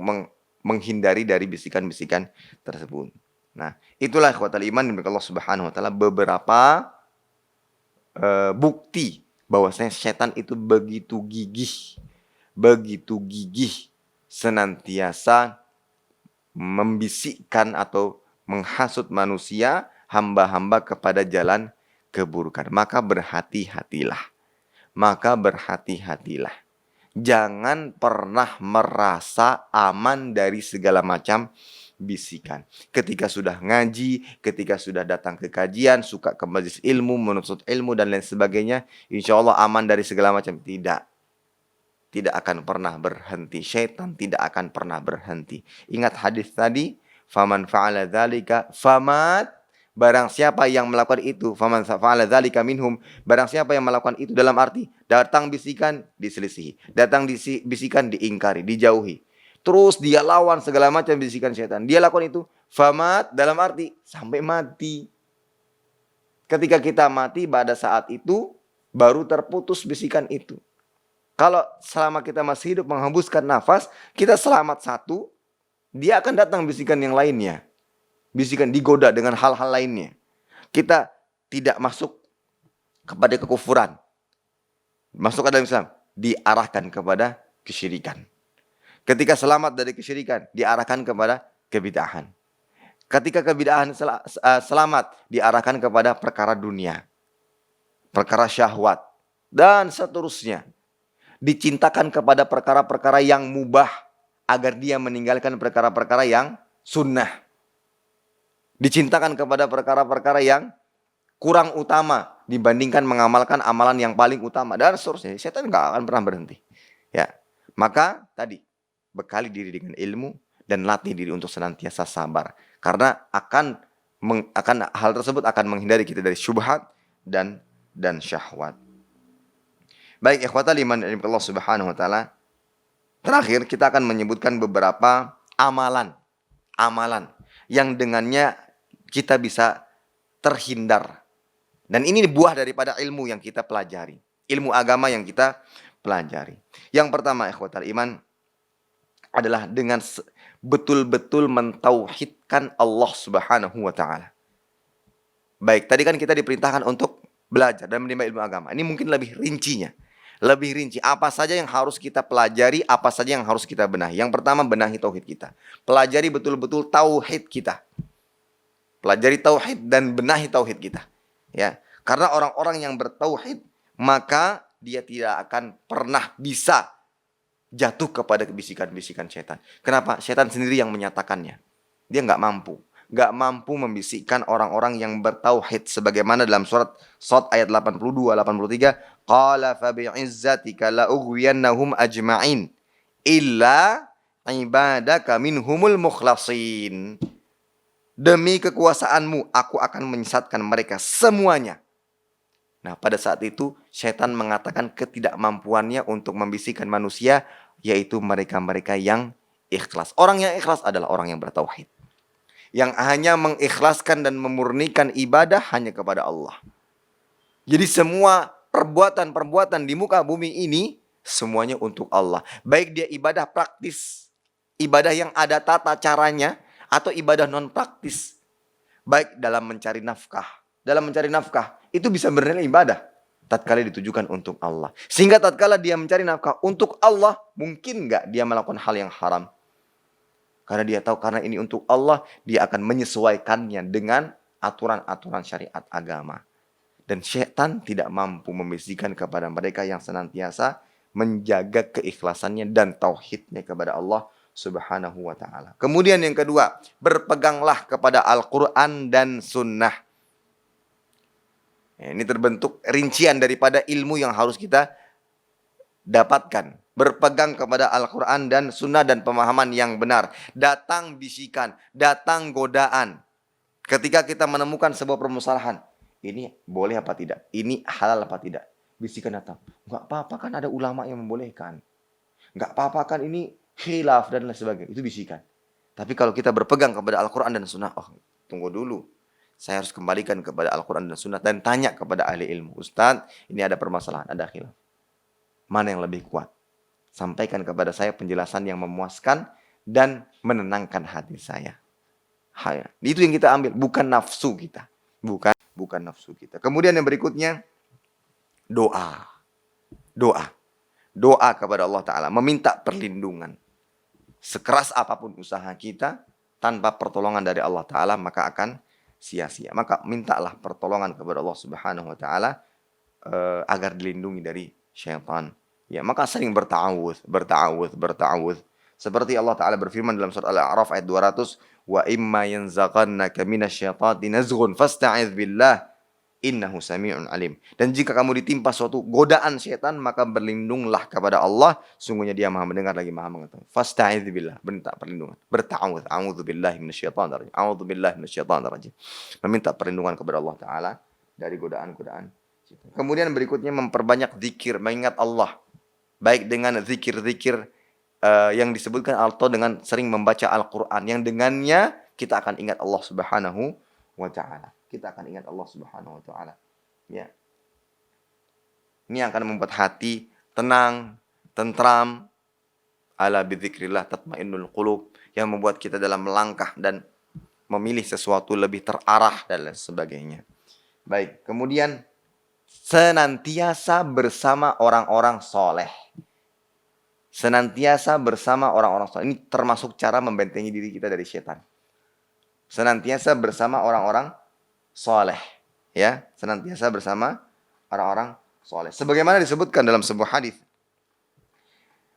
menghindari dari bisikan-bisikan tersebut. Nah, itulah ikhwatal iman dari Allah Subhanahu wa taala beberapa bukti bahwasanya setan itu begitu gigih senantiasa membisikkan atau menghasut manusia, hamba-hamba kepada jalan keburukan. Maka berhati-hatilah. Jangan pernah merasa aman dari segala macam bisikan. Ketika sudah ngaji, ketika sudah datang ke kajian, suka ke majelis ilmu, menuntut ilmu dan lain sebagainya, insya Allah aman dari segala macam. Tidak akan pernah berhenti. Syaitan tidak akan pernah berhenti. Ingat hadis tadi, faman fa'ala dzalika famat. Barang siapa yang melakukan itu, faman fa'ala dzalika minhum, barang siapa yang melakukan itu dalam arti datang bisikan diselisihi, datang bisikan diingkari, dijauhi. Terus dia lawan segala macam bisikan syaitan. Dia lakukan itu famat dalam arti sampai mati. Ketika kita mati pada saat itu baru terputus bisikan itu. Kalau selama kita masih hidup menghembuskan nafas, kita selamat satu, dia akan datang bisikan yang lainnya. Bisikan digoda dengan hal-hal lainnya. Kita tidak masuk kepada kekufuran. Masuk ke dalam Islam, diarahkan kepada kesyirikan. Ketika selamat dari kesyirikan, diarahkan kepada kebid'ahan. Ketika kebid'ahan selamat, diarahkan kepada perkara dunia. Perkara syahwat. Dan seterusnya. Dicintakan kepada perkara-perkara yang mubah agar dia meninggalkan perkara-perkara yang sunnah. Dicintakan kepada perkara-perkara yang kurang utama dibandingkan mengamalkan amalan yang paling utama dan seterusnya. Setan nggak akan pernah berhenti. Ya, maka tadi bekali diri dengan ilmu dan latih diri untuk senantiasa sabar karena akan hal tersebut akan menghindari kita dari syubhat dan syahwat. Baik, ikhwatal iman dari Allah Subhanahu wa taala. Terakhir kita akan menyebutkan beberapa amalan yang dengannya kita bisa terhindar. Dan ini buah daripada ilmu yang kita pelajari. Ilmu agama yang kita pelajari. Yang pertama, ikhwatal iman, adalah dengan betul-betul mentauhidkan Allah Subhanahu wa taala. Baik, tadi kan kita diperintahkan untuk belajar dan menimba ilmu agama. Ini mungkin lebih rincinya. Lebih rinci, apa saja yang harus kita pelajari, apa saja yang harus kita benahi. Yang pertama, benahi tauhid kita. Pelajari betul-betul tauhid kita. Pelajari tauhid dan benahi tauhid kita. Ya, karena orang-orang yang bertauhid, maka dia tidak akan pernah bisa jatuh kepada bisikan-bisikan setan. Kenapa? Setan sendiri yang menyatakannya. Dia nggak mampu membisikkan orang-orang yang bertauhid sebagaimana dalam surat Shad ayat 82 83, qala fa bi'izzatika la ughwiyannahum ajma'in illa ibadaka minhumul mukhlasin. Demi kekuasaanmu aku akan menyesatkan mereka semuanya. Nah, pada saat itu setan mengatakan ketidakmampuannya untuk membisikkan manusia, yaitu mereka-mereka yang ikhlas. Orang yang ikhlas adalah orang yang bertauhid, yang hanya mengikhlaskan dan memurnikan ibadah hanya kepada Allah. Jadi semua perbuatan-perbuatan di muka bumi ini semuanya untuk Allah. Baik dia ibadah praktis, ibadah yang ada tata caranya, atau ibadah non praktis. Baik dalam mencari nafkah. Dalam mencari nafkah itu bisa bernilai ibadah tatkala ditujukan untuk Allah. Sehingga tatkala dia mencari nafkah untuk Allah, mungkin nggak dia melakukan hal yang haram? Karena dia tahu karena ini untuk Allah, dia akan menyesuaikannya dengan aturan-aturan syariat agama. Dan syaitan tidak mampu membisikkan kepada mereka yang senantiasa menjaga keikhlasannya dan tauhidnya kepada Allah Subhanahu wa ta'ala. Kemudian yang kedua, berpeganglah kepada Al-Quran dan Sunnah. Ini terbentuk rincian daripada ilmu yang harus kita dapatkan. Berpegang kepada Al-Quran dan Sunnah dan pemahaman yang benar. Datang bisikan, datang godaan. Ketika kita menemukan sebuah permasalahan, ini boleh apa tidak? Ini halal apa tidak? Bisikan datang. Enggak apa-apa kan ada ulama yang membolehkan. Enggak apa-apa kan ini khilaf dan lain sebagainya. Itu bisikan. Tapi kalau kita berpegang kepada Al-Quran dan Sunnah, oh tunggu dulu. Saya harus kembalikan kepada Al-Quran dan Sunnah dan tanya kepada ahli ilmu. Ustaz, ini ada permasalahan, ada khilaf. Mana yang lebih kuat? Sampaikan kepada saya penjelasan yang memuaskan dan menenangkan hati saya. Itu yang kita ambil, bukan nafsu kita. Bukan nafsu kita. Kemudian yang berikutnya, doa. Doa. Doa kepada Allah Ta'ala. Meminta perlindungan. Sekeras apapun usaha kita, tanpa pertolongan dari Allah Ta'ala, maka akan sia-sia. Maka mintalah pertolongan kepada Allah Subhanahu Wa Ta'ala agar dilindungi dari syaitan. Ya, maka sering berta'awudz. Seperti Allah Ta'ala berfirman dalam surat Al-A'raf ayat 200, wa imma yanzaghannaka minasyaitani nazghun fasta'iz billah innahu sami'un alim. Dan jika kamu ditimpa suatu godaan syaitan, maka berlindunglah kepada Allah, sungguhnya Dia Maha mendengar lagi Maha mengetahui. Fasta'iz billah, minta perlindungan. Berta'awudz, a'udzubillahi minasyaitonir rajim. A'udzubillahi minasyaitonir rajim. Meminta perlindungan kepada Allah Ta'ala dari godaan-godaan. Kemudian berikutnya memperbanyak zikir, mengingat Allah. Baik dengan zikir-zikir yang disebutkan atau dengan sering membaca Al-Quran. Yang dengannya kita akan ingat Allah Subhanahu wa Ta'ala. Kita akan ingat Allah Subhanahu wa Ta'ala. Ya. Ini akan membuat hati tenang, tentram. Ala bidzikrillah tatmainnul qulub. Yang membuat kita dalam melangkah dan memilih sesuatu lebih terarah dan lain sebagainya. Baik, kemudian senantiasa bersama orang-orang soleh. Senantiasa bersama orang-orang soleh. Ini termasuk cara membentengi diri kita dari syaitan. Senantiasa bersama orang-orang soleh. Ya, senantiasa bersama orang-orang soleh. Sebagaimana disebutkan dalam sebuah hadis.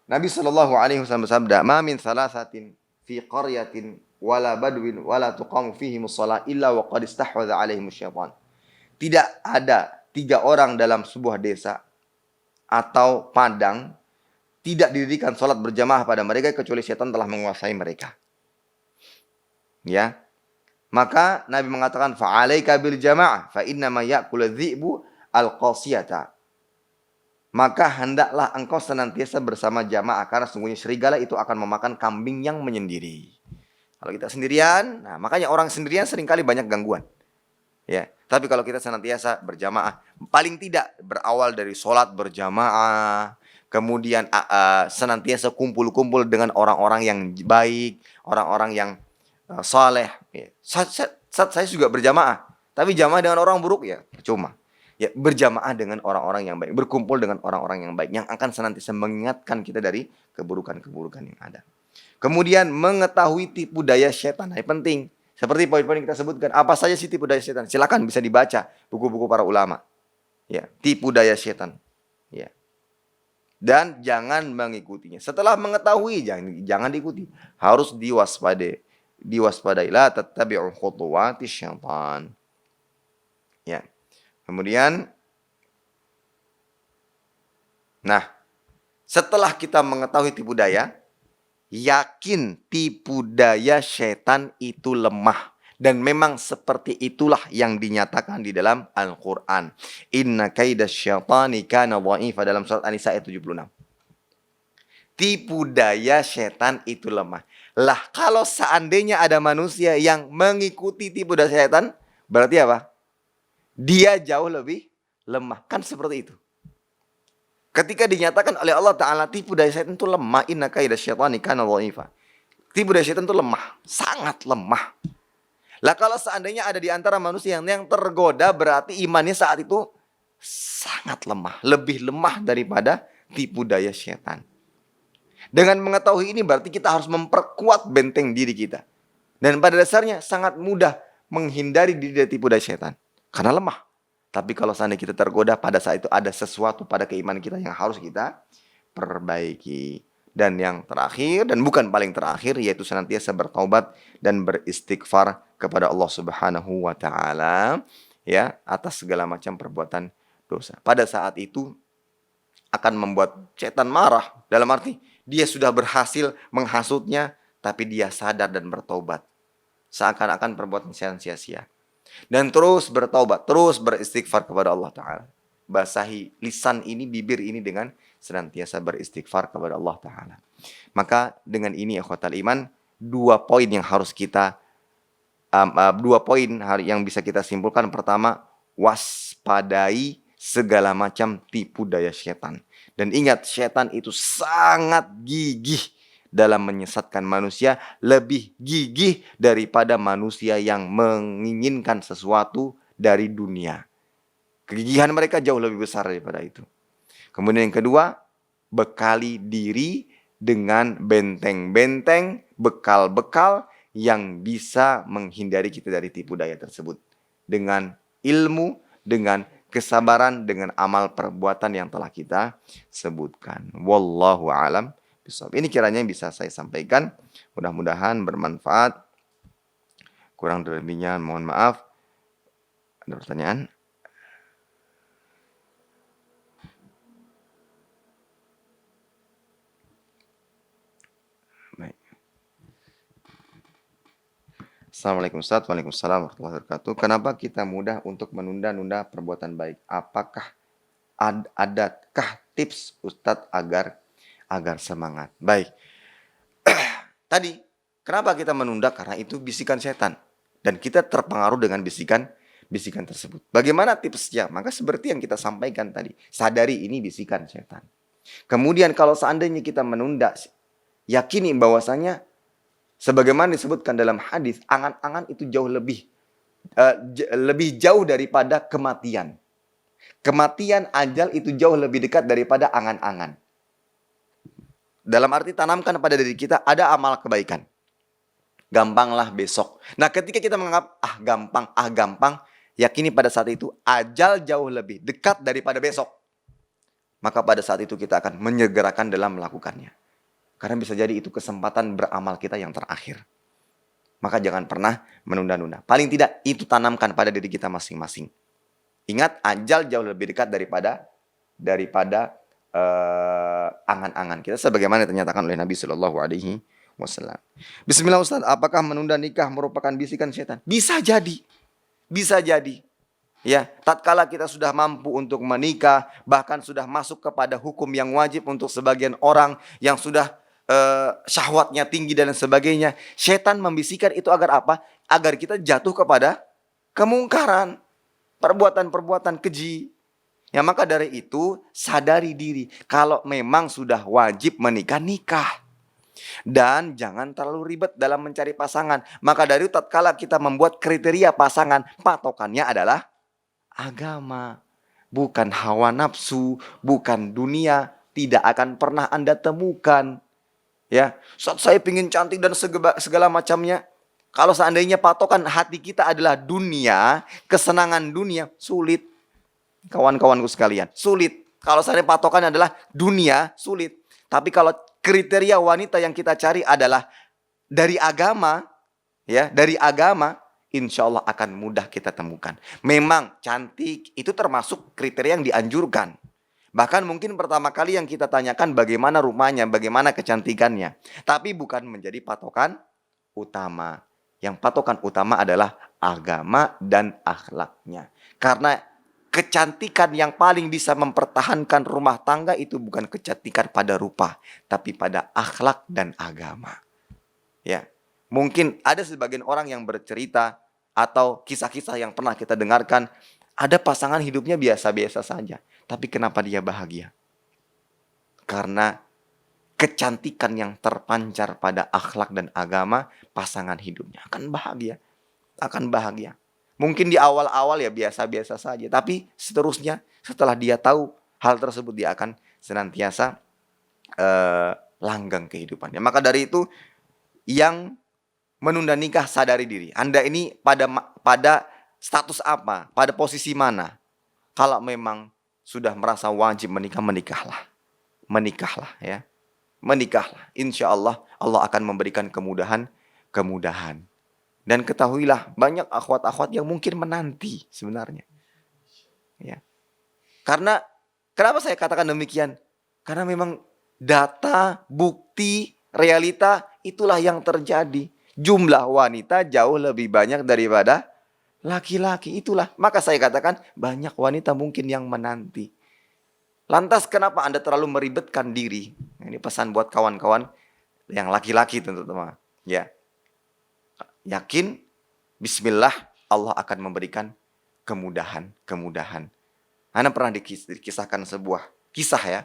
Nabi SAW bersabda, "Ma min thalathatin fi qaryatin wala badwin wala tuqamu fihimus shalah illa wa qad istahwadha alaihimus syaitan." Tidak ada 3 orang dalam sebuah desa atau padang tidak didirikan salat berjamaah pada mereka kecuali syaitan telah menguasai mereka. Ya. Maka Nabi mengatakan fa'alaika bil jamaah fa inna ma ya'kulu dhi'bu al-qasiyata. Maka hendaklah engkau senantiasa bersama jamaah karena sungguhnya serigala itu akan memakan kambing yang menyendiri. Kalau kita sendirian, nah makanya orang sendirian seringkali banyak gangguan. Ya, tapi kalau kita senantiasa berjamaah, paling tidak berawal dari sholat berjamaah, kemudian senantiasa kumpul-kumpul dengan orang-orang yang baik, orang-orang yang saleh. Ya. Saya juga berjamaah, tapi jamaah dengan orang buruk ya percuma. Ya, berjamaah dengan orang-orang yang baik, berkumpul dengan orang-orang yang baik yang akan senantiasa mengingatkan kita dari keburukan-keburukan yang ada. Kemudian mengetahui tipu daya syaitan, ini penting. Seperti poin-poin yang kita sebutkan, apa saja sih tipu daya syaitan? Silakan bisa dibaca buku-buku para ulama. Ya, tipu daya syaitan. Ya. Dan jangan mengikutinya. Setelah mengetahui jangan diikuti. Harus diwaspadai. La tattabi'u khutuwati syaitan. Ya. Kemudian setelah kita mengetahui tipu daya, yakin tipu daya syaitan itu lemah. Dan memang seperti itulah yang dinyatakan di dalam Al-Quran. Inna kaidas syaitani kana dha'ifa dalam surat An-Nisa ayat 76. Tipu daya syaitan itu lemah. Lah kalau seandainya ada manusia yang mengikuti tipu daya syaitan, berarti apa? Dia jauh lebih lemah. Kan seperti itu. Ketika dinyatakan oleh Allah Ta'ala tipu daya syaitan itu lemah. Inna kaidas syaitani kana dha'ifa. Tipu daya syaitan itu lemah. Sangat lemah. Lah kalau seandainya ada di antara manusia yang tergoda, berarti imannya saat itu sangat lemah. Lebih lemah daripada tipu daya syaitan. Dengan mengetahui ini berarti kita harus memperkuat benteng diri kita. Dan pada dasarnya sangat mudah menghindari diri dari tipu daya syaitan. Karena lemah. Tapi kalau seandainya kita tergoda, pada saat itu ada sesuatu pada keimanan kita yang harus kita perbaiki. Dan yang terakhir, dan bukan paling terakhir, yaitu senantiasa bertaubat dan beristighfar kepada Allah Subhanahu wa Ta'ala, ya, atas segala macam perbuatan dosa. Pada saat itu akan membuat setan marah, dalam arti dia sudah berhasil menghasutnya, tapi dia sadar dan bertaubat. Seakan-akan perbuatan setan sia-sia. Dan terus bertaubat, terus beristighfar kepada Allah Ta'ala. Basahi lisan ini, bibir ini dengan senantiasa beristighfar kepada Allah Ta'ala. Maka dengan ini ikhwatal iman, 2 poin yang harus kita 2 poin yang bisa kita simpulkan. Pertama, waspadai segala macam tipu daya syaitan. Dan ingat, syaitan itu sangat gigih dalam menyesatkan manusia, lebih gigih daripada manusia yang menginginkan sesuatu dari dunia. Kegigihan mereka jauh lebih besar daripada itu. Kemudian yang kedua, bekali diri dengan benteng-benteng, bekal-bekal yang bisa menghindari kita dari tipu daya tersebut. Dengan ilmu, dengan kesabaran, dengan amal perbuatan yang telah kita sebutkan. Wallahu a'lam bishawab. Ini kiranya yang bisa saya sampaikan. Mudah-mudahan bermanfaat. Kurang lebihnya mohon maaf. Ada pertanyaan? Baik. Assalamualaikum Ustaz. Waalaikumsalam warahmatullahi wabarakatuh. Kenapa kita mudah untuk menunda-nunda perbuatan baik? Apakah adakah tips Ustadz agar semangat? Baik. Tadi, kenapa kita menunda? Karena itu bisikan setan. Dan kita terpengaruh dengan bisikan tersebut. Bagaimana tipsnya? Maka seperti yang kita sampaikan tadi. Sadari ini bisikan setan. Kemudian kalau seandainya kita menunda, yakini bahwasanya sebagaimana disebutkan dalam hadis, angan-angan itu jauh lebih jauh daripada kematian. Kematian, ajal itu jauh lebih dekat daripada angan-angan. Dalam arti tanamkan pada diri kita ada amal kebaikan. Gampanglah besok. Nah ketika kita menganggap gampang, yakini pada saat itu ajal jauh lebih dekat daripada besok. Maka pada saat itu kita akan menyegerakan dalam melakukannya. Karena bisa jadi itu kesempatan beramal kita yang terakhir. Maka jangan pernah menunda-nunda. Paling tidak itu tanamkan pada diri kita masing-masing. Ingat, ajal jauh lebih dekat daripada angan-angan kita. Sebagaimana dinyatakan oleh Nabi SAW. Bismillah Ustaz, apakah menunda nikah merupakan bisikan setan? Bisa jadi. Bisa jadi. Ya, tatkala kita sudah mampu untuk menikah, bahkan sudah masuk kepada hukum yang wajib untuk sebagian orang yang sudah syahwatnya tinggi dan sebagainya. Setan membisikkan itu agar apa? Agar kita jatuh kepada kemungkaran, perbuatan-perbuatan keji. Ya, maka dari itu sadari diri. Kalau memang sudah wajib menikah, nikah. Dan jangan terlalu ribet dalam mencari pasangan. Maka dari itu tatkala kita membuat kriteria pasangan, patokannya adalah agama. Bukan hawa nafsu, bukan dunia. Tidak akan pernah Anda temukan. Ya, saat saya ingin cantik dan segala macamnya. Kalau seandainya patokan hati kita adalah dunia, kesenangan dunia, sulit. Kawan-kawanku sekalian, sulit. Kalau seandainya patokan adalah dunia, sulit. Tapi kalau kriteria wanita yang kita cari adalah dari agama, ya, dari agama, insya Allah akan mudah kita temukan. Memang cantik itu termasuk kriteria yang dianjurkan. Bahkan mungkin pertama kali yang kita tanyakan bagaimana rumahnya, bagaimana kecantikannya. Tapi bukan menjadi patokan utama. Yang patokan utama adalah agama dan akhlaknya. Karena kecantikan yang paling bisa mempertahankan rumah tangga itu bukan kecantikan pada rupa, tapi pada akhlak dan agama. Ya, mungkin ada sebagian orang yang bercerita atau kisah-kisah yang pernah kita dengarkan, ada pasangan hidupnya biasa-biasa saja, tapi kenapa dia bahagia? Karena kecantikan yang terpancar pada akhlak dan agama, pasangan hidupnya akan bahagia, akan bahagia. Mungkin di awal-awal ya biasa-biasa saja. Tapi seterusnya setelah dia tahu hal tersebut dia akan senantiasa langgeng kehidupannya. Maka dari itu yang menunda nikah sadari diri. Anda ini pada status apa? Pada posisi mana? Kalau memang sudah merasa wajib menikah, menikahlah. Menikahlah ya. Menikahlah. Insya Allah Allah akan memberikan kemudahan. Dan ketahuilah banyak akhwat-akhwat yang mungkin menanti sebenarnya. Ya. Karena kenapa saya katakan demikian? Karena memang data, bukti, realita itulah yang terjadi. Jumlah wanita jauh lebih banyak daripada laki-laki. Itulah. Maka saya katakan banyak wanita mungkin yang menanti. Lantas kenapa Anda terlalu meribetkan diri? Ini pesan buat kawan-kawan yang laki-laki tentu-teman. Ya. Yakin, bismillah, Allah akan memberikan kemudahan. Anda pernah dikisahkan sebuah kisah ya.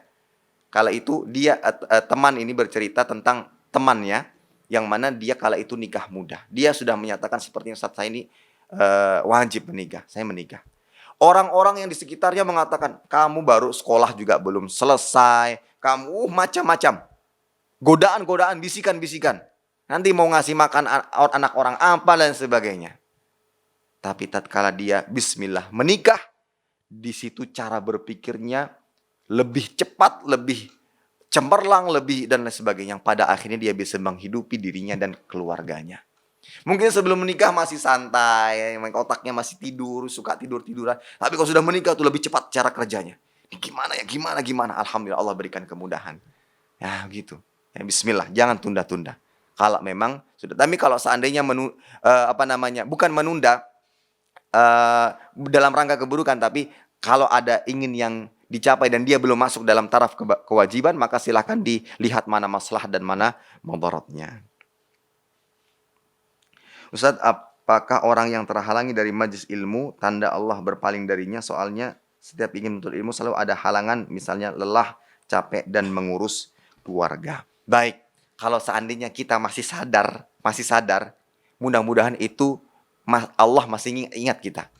Kala itu dia teman ini bercerita tentang temannya yang mana dia kala itu nikah muda. Dia sudah menyatakan seperti Ustaz saya ini wajib menikah, saya menikah. Orang-orang yang di sekitarnya mengatakan, kamu baru sekolah juga belum selesai, kamu macam-macam. Godaan-godaan, bisikan-bisikan. Nanti mau ngasih makan anak orang apa dan sebagainya. Tapi tatkala dia bismillah menikah, di situ cara berpikirnya lebih cepat, lebih cemerlang, lebih dan lain sebagainya. Yang pada akhirnya dia bisa menghidupi dirinya dan keluarganya. Mungkin sebelum menikah masih santai, otaknya masih tidur, suka tidur-tiduran. Tapi kalau sudah menikah tuh lebih cepat cara kerjanya. Ini gimana ya, gimana. Alhamdulillah Allah berikan kemudahan. Ya gitu. Ya, bismillah, jangan tunda-tunda. Kalau memang sudah. Tapi kalau seandainya bukan menunda dalam rangka keburukan, tapi kalau ada ingin yang dicapai dan dia belum masuk dalam taraf kewajiban, maka silahkan dilihat mana maslahat dan mana mudaratnya. Ustaz, apakah orang yang terhalangi dari majlis ilmu tanda Allah berpaling darinya? Soalnya setiap ingin menuntut ilmu selalu ada halangan, misalnya lelah, capek dan mengurus keluarga. Baik, kalau seandainya kita masih sadar, mudah-mudahan itu Allah masih ingat kita.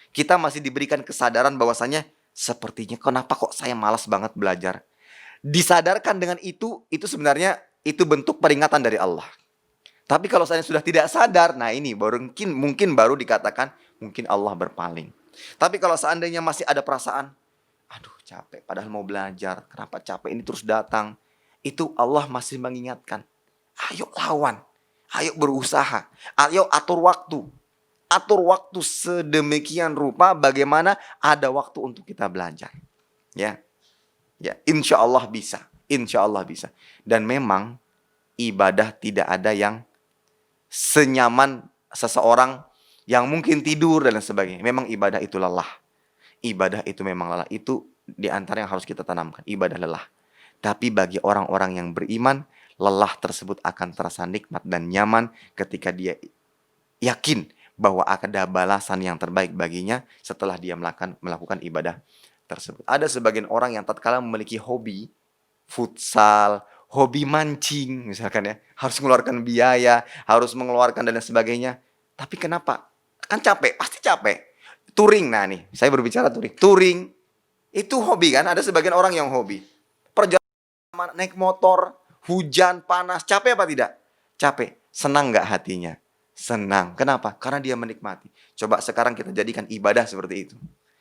Kita masih diberikan kesadaran bahwasanya sepertinya kenapa kok saya malas banget belajar. Disadarkan dengan itu sebenarnya itu bentuk peringatan dari Allah. Tapi kalau saya sudah tidak sadar, nah ini mungkin baru dikatakan mungkin Allah berpaling. Tapi kalau seandainya masih ada perasaan, aduh capek, padahal mau belajar, kenapa capek ini terus datang? Itu Allah masih mengingatkan, ayo lawan, ayo berusaha, ayo atur waktu. Atur waktu sedemikian rupa bagaimana ada waktu untuk kita belajar. Ya, insya Allah bisa. Dan memang ibadah tidak ada yang senyaman seseorang yang mungkin tidur dan sebagainya. Memang ibadah itu lelah. Ibadah itu memang lelah. Itu di antara yang harus kita tanamkan. Ibadah lelah. Tapi bagi orang-orang yang beriman, lelah tersebut akan terasa nikmat dan nyaman ketika dia yakin bahwa ada balasan yang terbaik baginya setelah dia melakukan ibadah tersebut. Ada sebagian orang yang tatkala memiliki hobi futsal, hobi mancing misalkan ya, harus mengeluarkan biaya, harus mengeluarkan dan sebagainya. Tapi kenapa? Kan capek, pasti capek. Touring, nah nih, saya berbicara touring. Touring itu hobi kan? Ada sebagian orang yang hobi. Perjalanan naik motor, hujan, panas, capek apa tidak? Capek. Senang nggak hatinya? Senang. Kenapa? Karena dia menikmati. Coba sekarang kita jadikan ibadah seperti itu.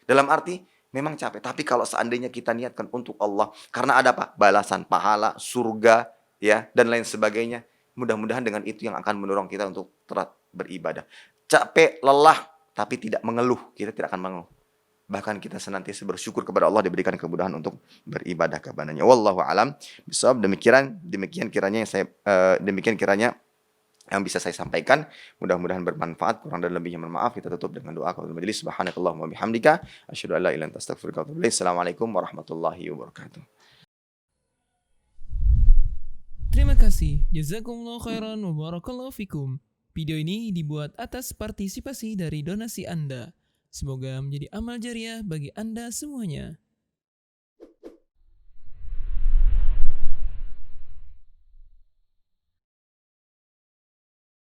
Dalam arti memang capek, tapi kalau seandainya kita niatkan untuk Allah, karena ada apa? Balasan, pahala, surga, ya, dan lain sebagainya. Mudah-mudahan dengan itu yang akan mendorong kita untuk terus beribadah. Capek, lelah, tapi tidak mengeluh. Kita tidak akan mengeluh. Bahkan kita senantiasa bersyukur kepada Allah diberikan kemudahan untuk beribadah kepadanya. Wallahu a'lam bishawab. Demikian kiranya yang bisa saya sampaikan, mudah-mudahan bermanfaat. Kurang dan lebihnya mohon maaf. Kita tutup dengan doa kepada majelis. Subhanakallahumma bihamdika asyhadu an la ilaha illa anta astaghfiruka wa atubu ilaik. Assalamualaikum warahmatullahi wabarakatuh. Terima kasih. Jazakumullah khairan wa barakallahu fikum. Video ini dibuat atas partisipasi dari donasi Anda. Semoga menjadi amal jariah bagi Anda semuanya.